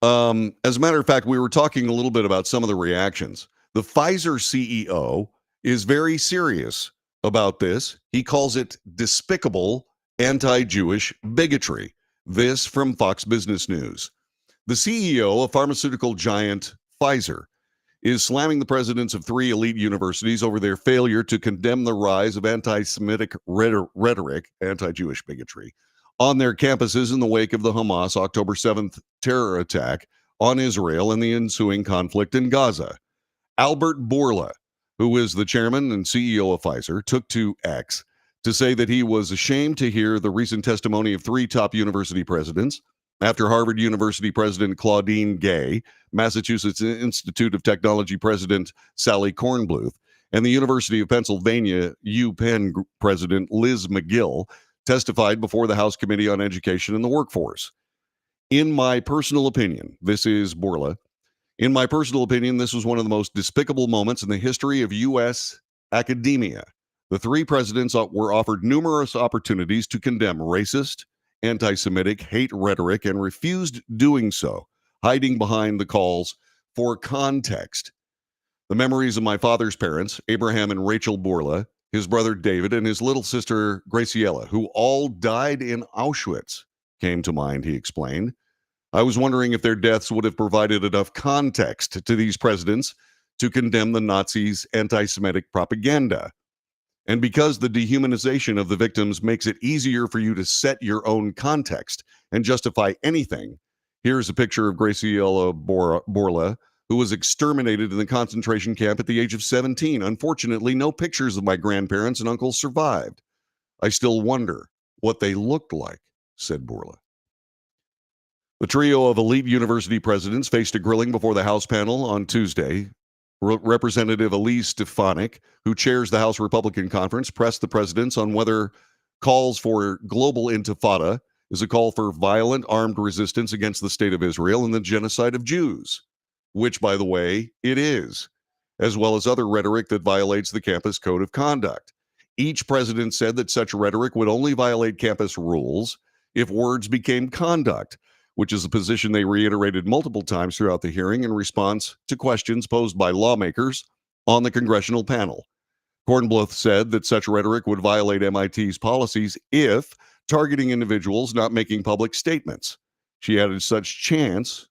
As a matter of fact, we were talking a little bit about some of the reactions. The Pfizer CEO is very serious about this. He calls it despicable anti-Jewish bigotry. This from Fox Business News. The CEO of pharmaceutical giant Pfizer is slamming the presidents of three elite universities over their failure to condemn the rise of anti-Semitic rhetoric, anti-Jewish bigotry, on their campuses in the wake of the Hamas October 7th terror attack on Israel and the ensuing conflict in Gaza. Albert Bourla, who is the chairman and CEO of Pfizer, took to X to say that he was ashamed to hear the recent testimony of three top university presidents after Harvard University President Claudine Gay, Massachusetts Institute of Technology President Sally Kornbluth, and the University of Pennsylvania UPenn President Liz McGill testified before the House Committee on Education and the Workforce. In my personal opinion, this is Bourla, in my personal opinion, this was one of the most despicable moments in the history of U.S. academia. The three presidents were offered numerous opportunities to condemn racist, anti-Semitic hate rhetoric and refused doing so, hiding behind the calls for context. The memories of my father's parents, Abraham and Rachel Bourla, his brother David, and his little sister Graciela, who all died in Auschwitz, came to mind, he explained. I was wondering if their deaths would have provided enough context to these presidents to condemn the Nazis' anti-Semitic propaganda. And because the dehumanization of the victims makes it easier for you to set your own context and justify anything, here's a picture of Graciela Bourla, who was exterminated in the concentration camp at the age of 17. Unfortunately, no pictures of my grandparents and uncles survived. I still wonder what they looked like, said Bourla. The trio of elite university presidents faced a grilling before the House panel on Tuesday. Representative Elise Stefanik, who chairs the House Republican Conference, pressed the presidents on whether calls for global intifada is a call for violent armed resistance against the state of Israel and the genocide of Jews, which, by the way, it is, as well as other rhetoric that violates the campus code of conduct. Each president said that such rhetoric would only violate campus rules if words became conduct, which is a position they reiterated multiple times throughout the hearing in response to questions posed by lawmakers on the congressional panel. Kornbluth said that such rhetoric would violate MIT's policies if targeting individuals not making public statements. She added such chants,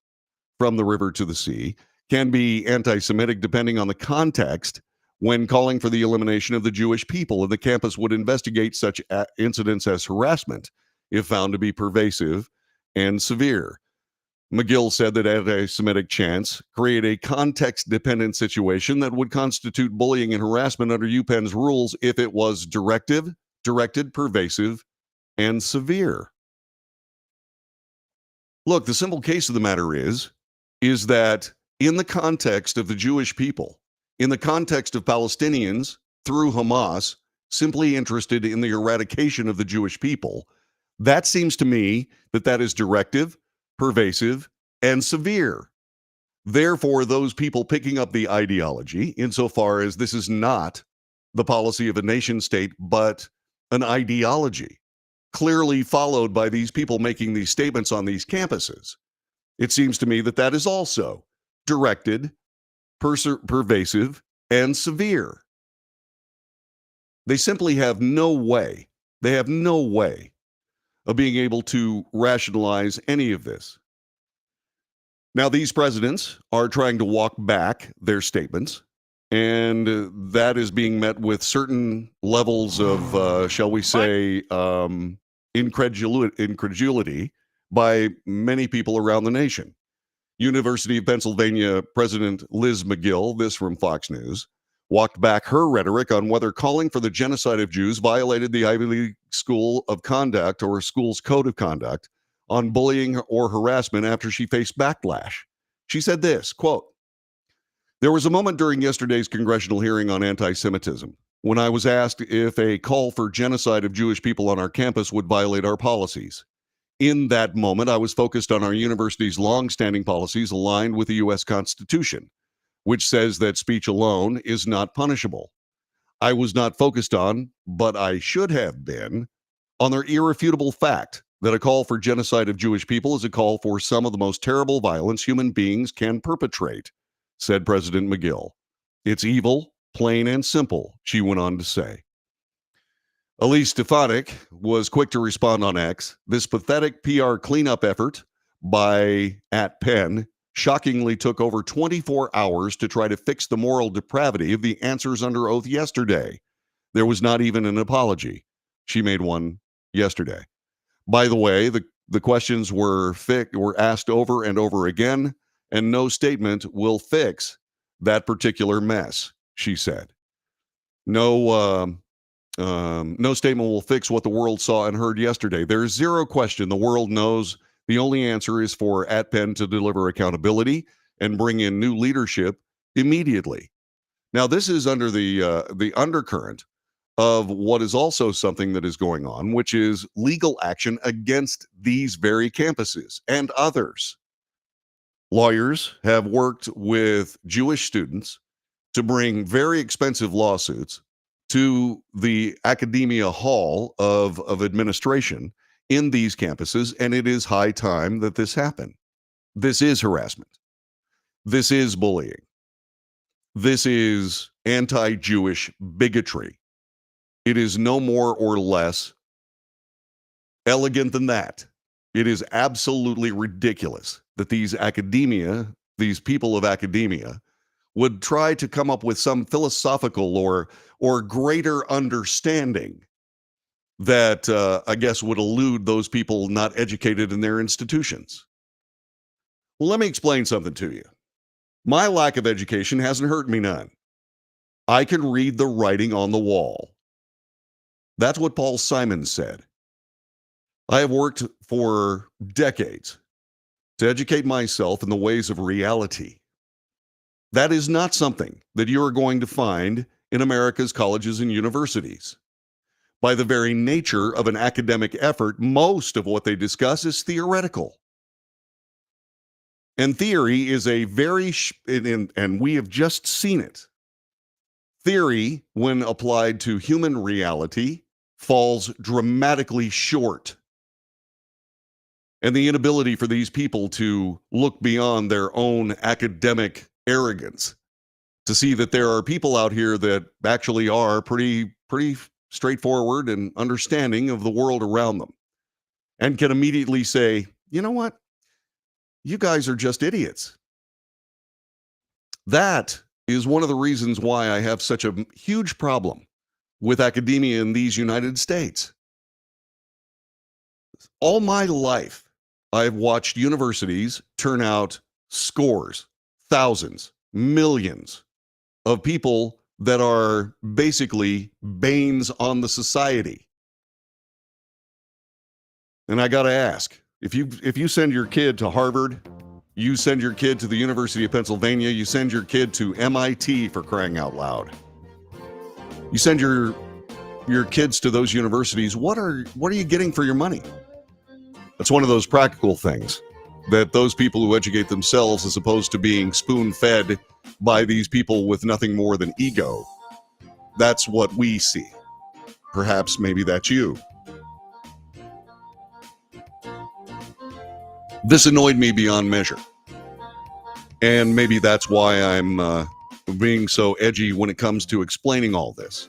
from the river to the sea, can be anti-Semitic depending on the context when calling for the elimination of the Jewish people, and the campus would investigate such incidents as harassment if found to be pervasive and severe. McGill said that anti-Semitic chants create a context-dependent situation that would constitute bullying and harassment under UPenn's rules if it was directed, pervasive, and severe. Look, the simple case of the matter is that in the context of the Jewish people, in the context of Palestinians through Hamas, simply interested in the eradication of the Jewish people, that seems to me that is directive, pervasive, and severe. Therefore, those people picking up the ideology, insofar as this is not the policy of a nation state, but an ideology, clearly followed by these people making these statements on these campuses, it seems to me that that is also directed, pervasive, and severe. They simply have no way, of being able to rationalize any of this. Now, these presidents are trying to walk back their statements, and that is being met with certain levels of, shall we say, incredulity by many people around the nation. University of Pennsylvania President Liz McGill, this from Fox News, walked back her rhetoric on whether calling for the genocide of Jews violated the Ivy League School of Conduct or school's code of conduct on bullying or harassment after she faced backlash. She said this, quote, "There was a moment during yesterday's congressional hearing on anti-Semitism when I was asked if a call for genocide of Jewish people on our campus would violate our policies. In that moment, I was focused on our university's long-standing policies aligned with the U.S. Constitution, which says that speech alone is not punishable. I was not focused on, but I should have been, on the irrefutable fact that a call for genocide of Jewish people is a call for some of the most terrible violence human beings can perpetrate," said President McGill. "It's evil, plain and simple," she went on to say. Elise Stefanik was quick to respond on X. This pathetic PR cleanup effort by @Penn shockingly took over 24 hours to try to fix the moral depravity of the answers under oath yesterday. There was not even an apology. She made one yesterday. By the way, the questions were asked over and over again, and no statement will fix that particular mess, she said. No statement will fix what the world saw and heard yesterday. There's zero question the world knows the only answer is for @Penn to deliver accountability and bring in new leadership immediately. Now, this is under the undercurrent of what is also something that is going on, which is legal action against these very campuses and others. Lawyers have worked with Jewish students to bring very expensive lawsuits to the academia hall of administration in these campuses, and it is high time that this happen. This is harassment. This is bullying. This is anti-Jewish bigotry. It is no more or less elegant than that. It is absolutely ridiculous that these people of academia, would try to come up with some philosophical or greater understanding that I guess would elude those people not educated in their institutions. Well, let me explain something to you. My lack of education hasn't hurt me none. I can read the writing on the wall. That's what Paul Simon said. I have worked for decades to educate myself in the ways of reality. That is not something that you are going to find in America's colleges and universities. By the very nature of an academic effort, most of what they discuss is theoretical. And theory is a very, and we have just seen it. Theory, when applied to human reality, falls dramatically short. And the inability for these people to look beyond their own academic arrogance to see that there are people out here that actually are pretty straightforward and understanding of the world around them and can immediately say, you know what? You guys are just idiots. That is one of the reasons why I have such a huge problem with academia in these United States. All my life, I've watched universities turn out scores, thousands, millions of people that are basically banes on the society. And I got to ask, if you send your kid to Harvard, you send your kid to the University of Pennsylvania, you send your kid to MIT, for crying out loud. You send your kids to those universities, what are you getting for your money? That's one of those practical things. that those people who educate themselves as opposed to being spoon-fed by these people with nothing more than ego, that's what we see. Perhaps maybe that's you. This annoyed me beyond measure. And maybe that's why I'm being so edgy when it comes to explaining all this.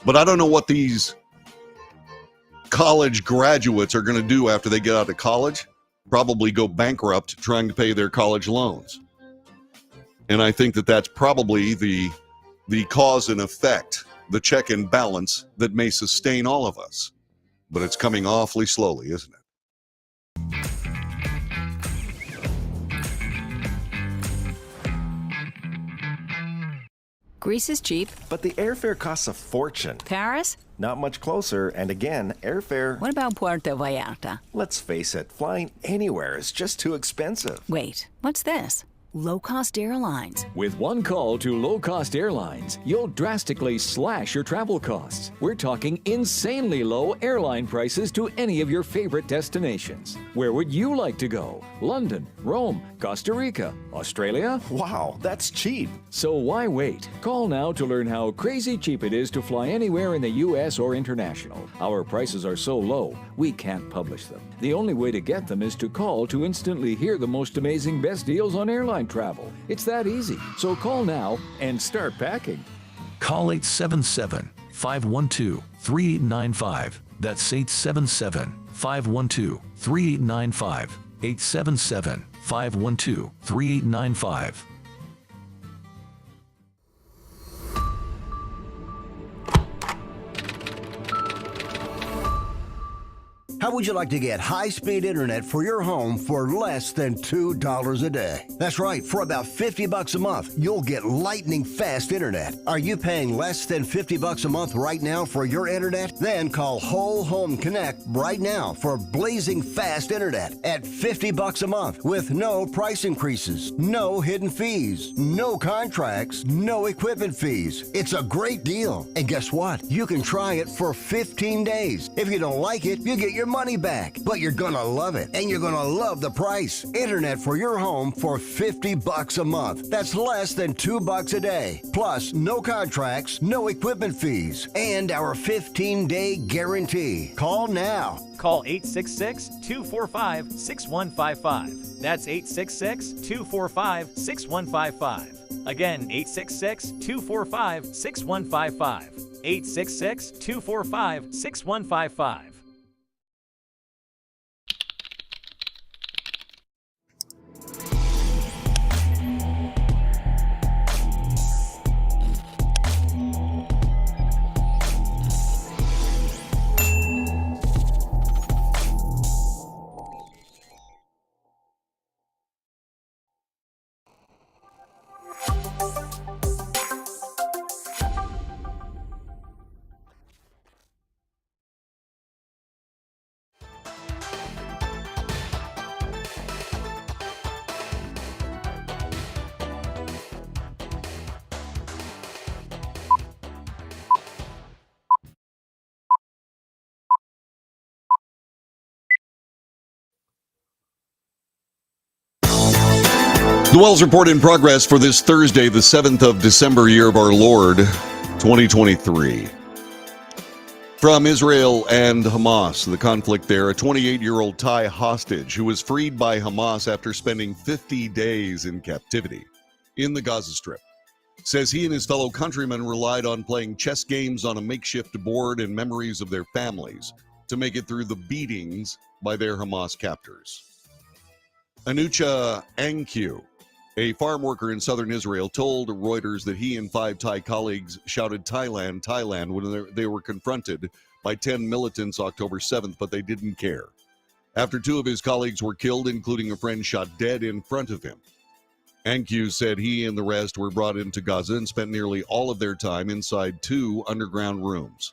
But I don't know what these college graduates are going to do after they get out of college. Probably go bankrupt trying to pay their college loans. And I think that that's probably the cause and effect, the check and balance that may sustain all of us. But it's coming awfully slowly, isn't it? Greece is cheap. But the airfare costs a fortune. Paris? Not much closer, and again, airfare... What about Puerto Vallarta? Let's face it, flying anywhere is just too expensive. Wait, what's this? Low-cost airlines. With one call to low-cost airlines, you'll drastically slash your travel costs. We're talking insanely low airline prices to any of your favorite destinations. Where would you like to go? London, Rome, Costa Rica, Australia? Wow, that's cheap. So why wait? Call now to learn how crazy cheap it is to fly anywhere in the U.S. or international. Our prices are so low, we can't publish them. The only way to get them is to call to instantly hear the most amazing best deals on airline travel. It's that easy. So call now and start packing. Call 877-512-3895. That's 877-512-3895. 877-512-3895. How would you like to get high-speed internet for your home for less than $2 a day? That's right, for about $50 a month, you'll get lightning fast internet. Are you paying less than $50 a month right now for your internet? Then call Whole Home Connect right now for blazing fast internet at $50 a month with no price increases, no hidden fees, no contracts, no equipment fees. It's a great deal. And guess what? You can try it for 15 days. If you don't like it, you get your money back, but you're gonna love it, and you're gonna love the price. Internet for your home for $50 a month. That's less than $2 a day. Plus, no contracts, no equipment fees, and our 15-day guarantee. Call now. Call 866-245-6155. That's 866-245-6155. Again, 866-245-6155. 866-245-6155. The Wells Report in progress for this Thursday, the 7th of December, year of our Lord, 2023. From Israel and Hamas, the conflict there, a 28-year-old Thai hostage who was freed by Hamas after spending 50 days in captivity in the Gaza Strip, says he and his fellow countrymen relied on playing chess games on a makeshift board and memories of their families to make it through the beatings by their Hamas captors. Anucha Angkyu, a farm worker in southern Israel, told Reuters that he and 5 Thai colleagues shouted Thailand, Thailand when they were confronted by 10 militants October 7th, but they didn't care. After 2 of his colleagues were killed, including a friend shot dead in front of him. Angkyu said he and the rest were brought into Gaza and spent nearly all of their time inside 2 underground rooms.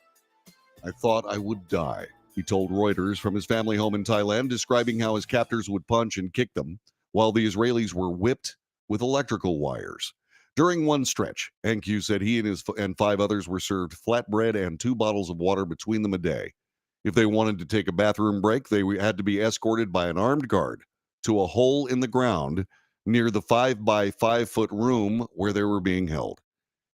I thought I would die, he told Reuters from his family home in Thailand, describing how his captors would punch and kick them while the Israelis were whipped with electrical wires. During one stretch, Angkyu said he and 5 others were served flatbread and 2 bottles of water between them a day. If they wanted to take a bathroom break, they had to be escorted by an armed guard to a hole in the ground near the 5 by 5 foot room where they were being held.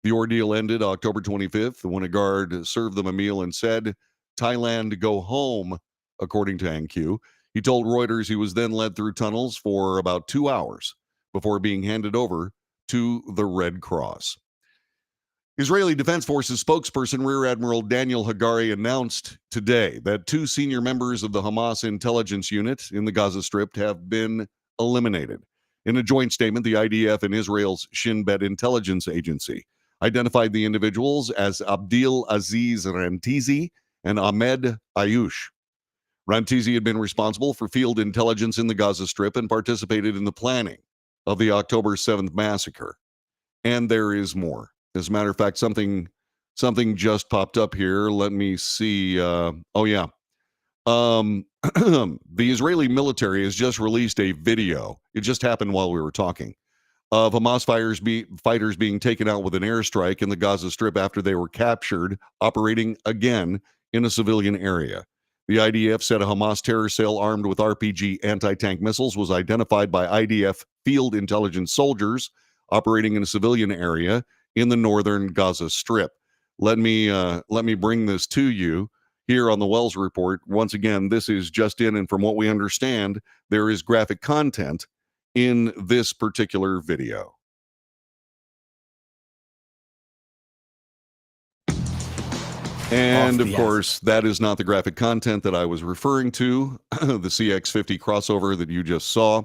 The ordeal ended October 25th when a guard served them a meal and said, "Thailand, go home," according to NQ. He told Reuters he was then led through tunnels for about 2 hours before being handed over to the Red Cross. Israeli Defense Forces spokesperson Rear Admiral Daniel Hagari announced today that 2 senior members of the Hamas intelligence unit in the Gaza Strip have been eliminated. In a joint statement, the IDF and Israel's Shin Bet intelligence agency identified the individuals as Abdel Aziz Rantizi and Ahmed Ayush. Rantizi had been responsible for field intelligence in the Gaza Strip and participated in the planning of the October 7th massacre. And there is more. As a matter of fact, something just popped up here. Let me see. The Israeli military has just released a video. It just happened while we were talking, of Hamas fighters being taken out with an airstrike in the Gaza Strip after they were captured, operating again in a civilian area. The IDF said a Hamas terror cell armed with RPG anti-tank missiles was identified by IDF field intelligence soldiers operating in a civilian area in the northern Gaza Strip. Let me bring this to you here on the Wells Report. Once again, this is just in, and from what we understand, there is graphic content in this particular video. And of course, that is not the graphic content that I was referring to. The CX-50 crossover that you just saw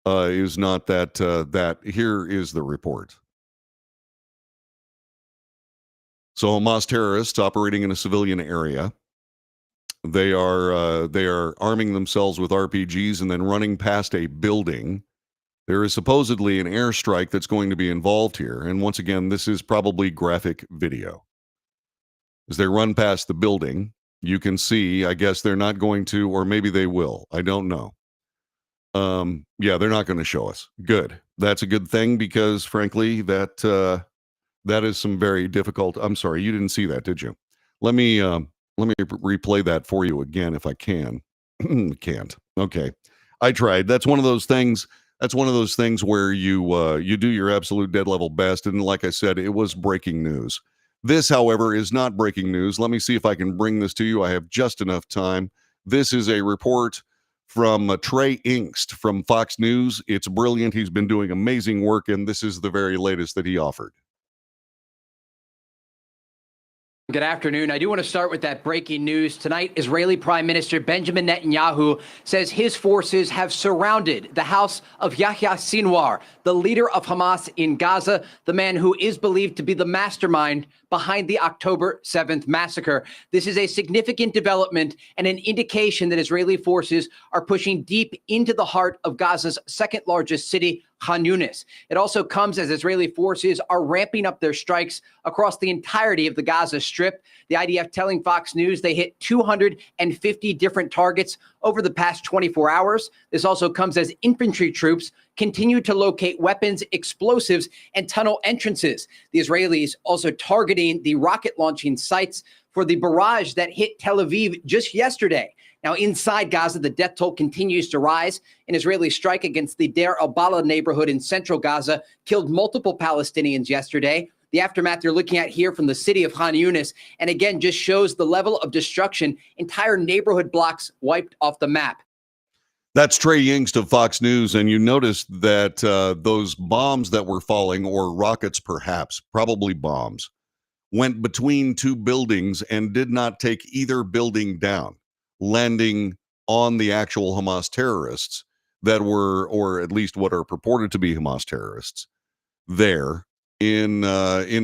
is not that. Here is the report. So Hamas terrorists operating in a civilian area. They are arming themselves with RPGs and then running past a building. There is supposedly an airstrike that's going to be involved here. And once again, this is probably graphic video. As they run past the building, you can see, I guess they're not going to, or maybe they will. I don't know. They're not going to show us. Good. That's a good thing because, frankly, that is some very difficult. I'm sorry, you didn't see that, did you? Let me replay that for you again if I can. Can't. Okay. I tried. That's one of those things. That's one of those things where you do your absolute dead level best. And like I said, it was breaking news. This, however, is not breaking news. Let me see if I can bring this to you. I have just enough time. This is a report from Trey Inkst from Fox News. It's brilliant. He's been doing amazing work, and this is the very latest that he offered. Good afternoon. I do want to start with that breaking news. Tonight, Israeli Prime Minister Benjamin Netanyahu says his forces have surrounded the house of Yahya Sinwar, the leader of Hamas in Gaza, the man who is believed to be the mastermind behind the October 7th massacre. This is a significant development and an indication that Israeli forces are pushing deep into the heart of Gaza's second largest city, Khan Yunis. It also comes as Israeli forces are ramping up their strikes across the entirety of the Gaza Strip. The IDF telling Fox News they hit 250 different targets over the past 24 hours. This also comes as infantry troops continue to locate weapons, explosives, and tunnel entrances. The Israelis also targeting the rocket launching sites for the barrage that hit Tel Aviv just yesterday. Now, inside Gaza, the death toll continues to rise. An Israeli strike against the Deir al-Balah neighborhood in central Gaza killed multiple Palestinians yesterday. The aftermath you're looking at here from the city of Khan Yunis, and again, just shows the level of destruction. Entire neighborhood blocks wiped off the map. That's Trey Inkst of Fox News, and you noticed that those bombs that were falling, or rockets perhaps, probably bombs, went between two buildings and did not take either building down, landing on the actual Hamas terrorists that were, or at least what are purported to be Hamas terrorists, there in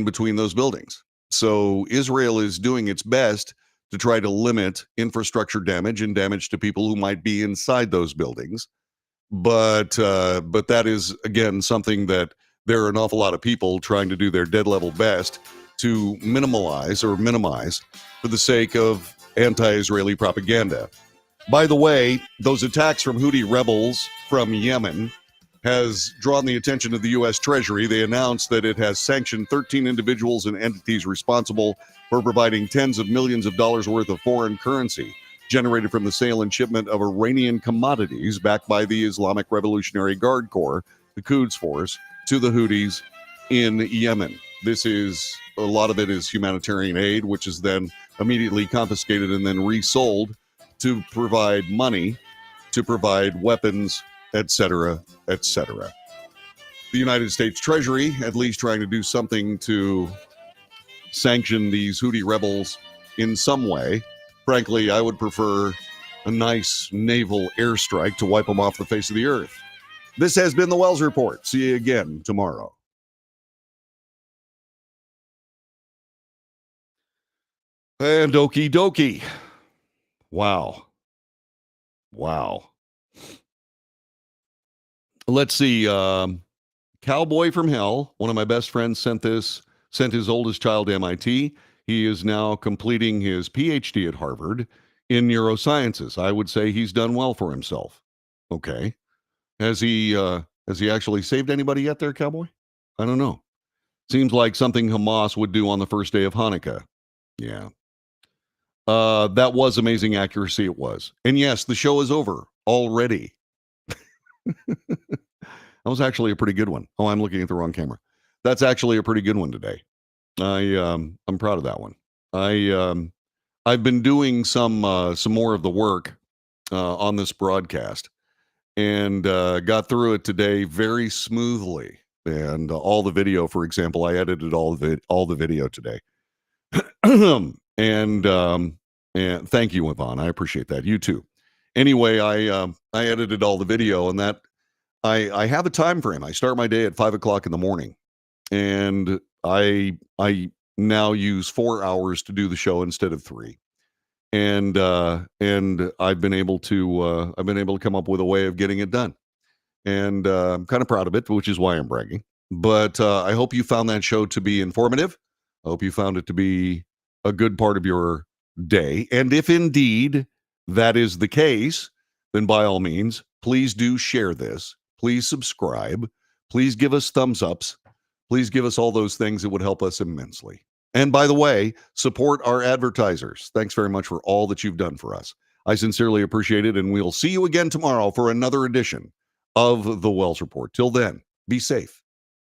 between those buildings. So Israel is doing its best to try to limit infrastructure damage and damage to people who might be inside those buildings. But that is, again, something that there are an awful lot of people trying to do their dead level best to minimize for the sake of anti-Israeli propaganda. By the way, those attacks from Houthi rebels from Yemen has drawn the attention of the U.S. Treasury. They announced that it has sanctioned 13 individuals and entities responsible for providing tens of millions of dollars worth of foreign currency generated from the sale and shipment of Iranian commodities backed by the Islamic Revolutionary Guard Corps, the Quds Force, to the Houthis in Yemen. A lot of it is humanitarian aid, which is then immediately confiscated and then resold to provide money, to provide weapons, etc., etc. The United States Treasury, at least trying to do something to sanction these Houthi rebels in some way. Frankly, I would prefer a nice naval airstrike to wipe them off the face of the earth. This has been the Wells Report. See you again tomorrow. And okie dokie. Wow. Let's see. Cowboy from Hell, one of my best friends, sent his oldest child to MIT. He is now completing his PhD at Harvard in neurosciences. I would say he's done well for himself. Okay. Has he actually saved anybody yet there, Cowboy? I don't know. Seems like something Hamas would do on the first day of Hanukkah. Yeah. That was amazing accuracy, it was. And yes, the show is over already. That was actually a pretty good one. Oh, I'm looking at the wrong camera. That's actually a pretty good one today. I'm proud of that one. I've been doing some more of the work on this broadcast and got through it today very smoothly. And all the video, for example, I edited all the video today. And thank you, Yvonne. I appreciate that. You too. Anyway, I edited all the video, and that I have a time frame. I start my day at 5 o'clock in the morning, and I now use 4 hours to do the show instead of 3. And I've been able to come up with a way of getting it done, and I'm kind of proud of it, which is why I'm bragging. But I hope you found that show to be informative. I hope you found it to be a good part of your day. And if indeed that is the case, then by all means, please do share this. Please subscribe. Please give us thumbs ups. Please give us all those things that would help us immensely. And by the way, support our advertisers. Thanks very much for all that you've done for us. I sincerely appreciate it, and we'll see you again tomorrow for another edition of the Wells Report. Till then, be safe.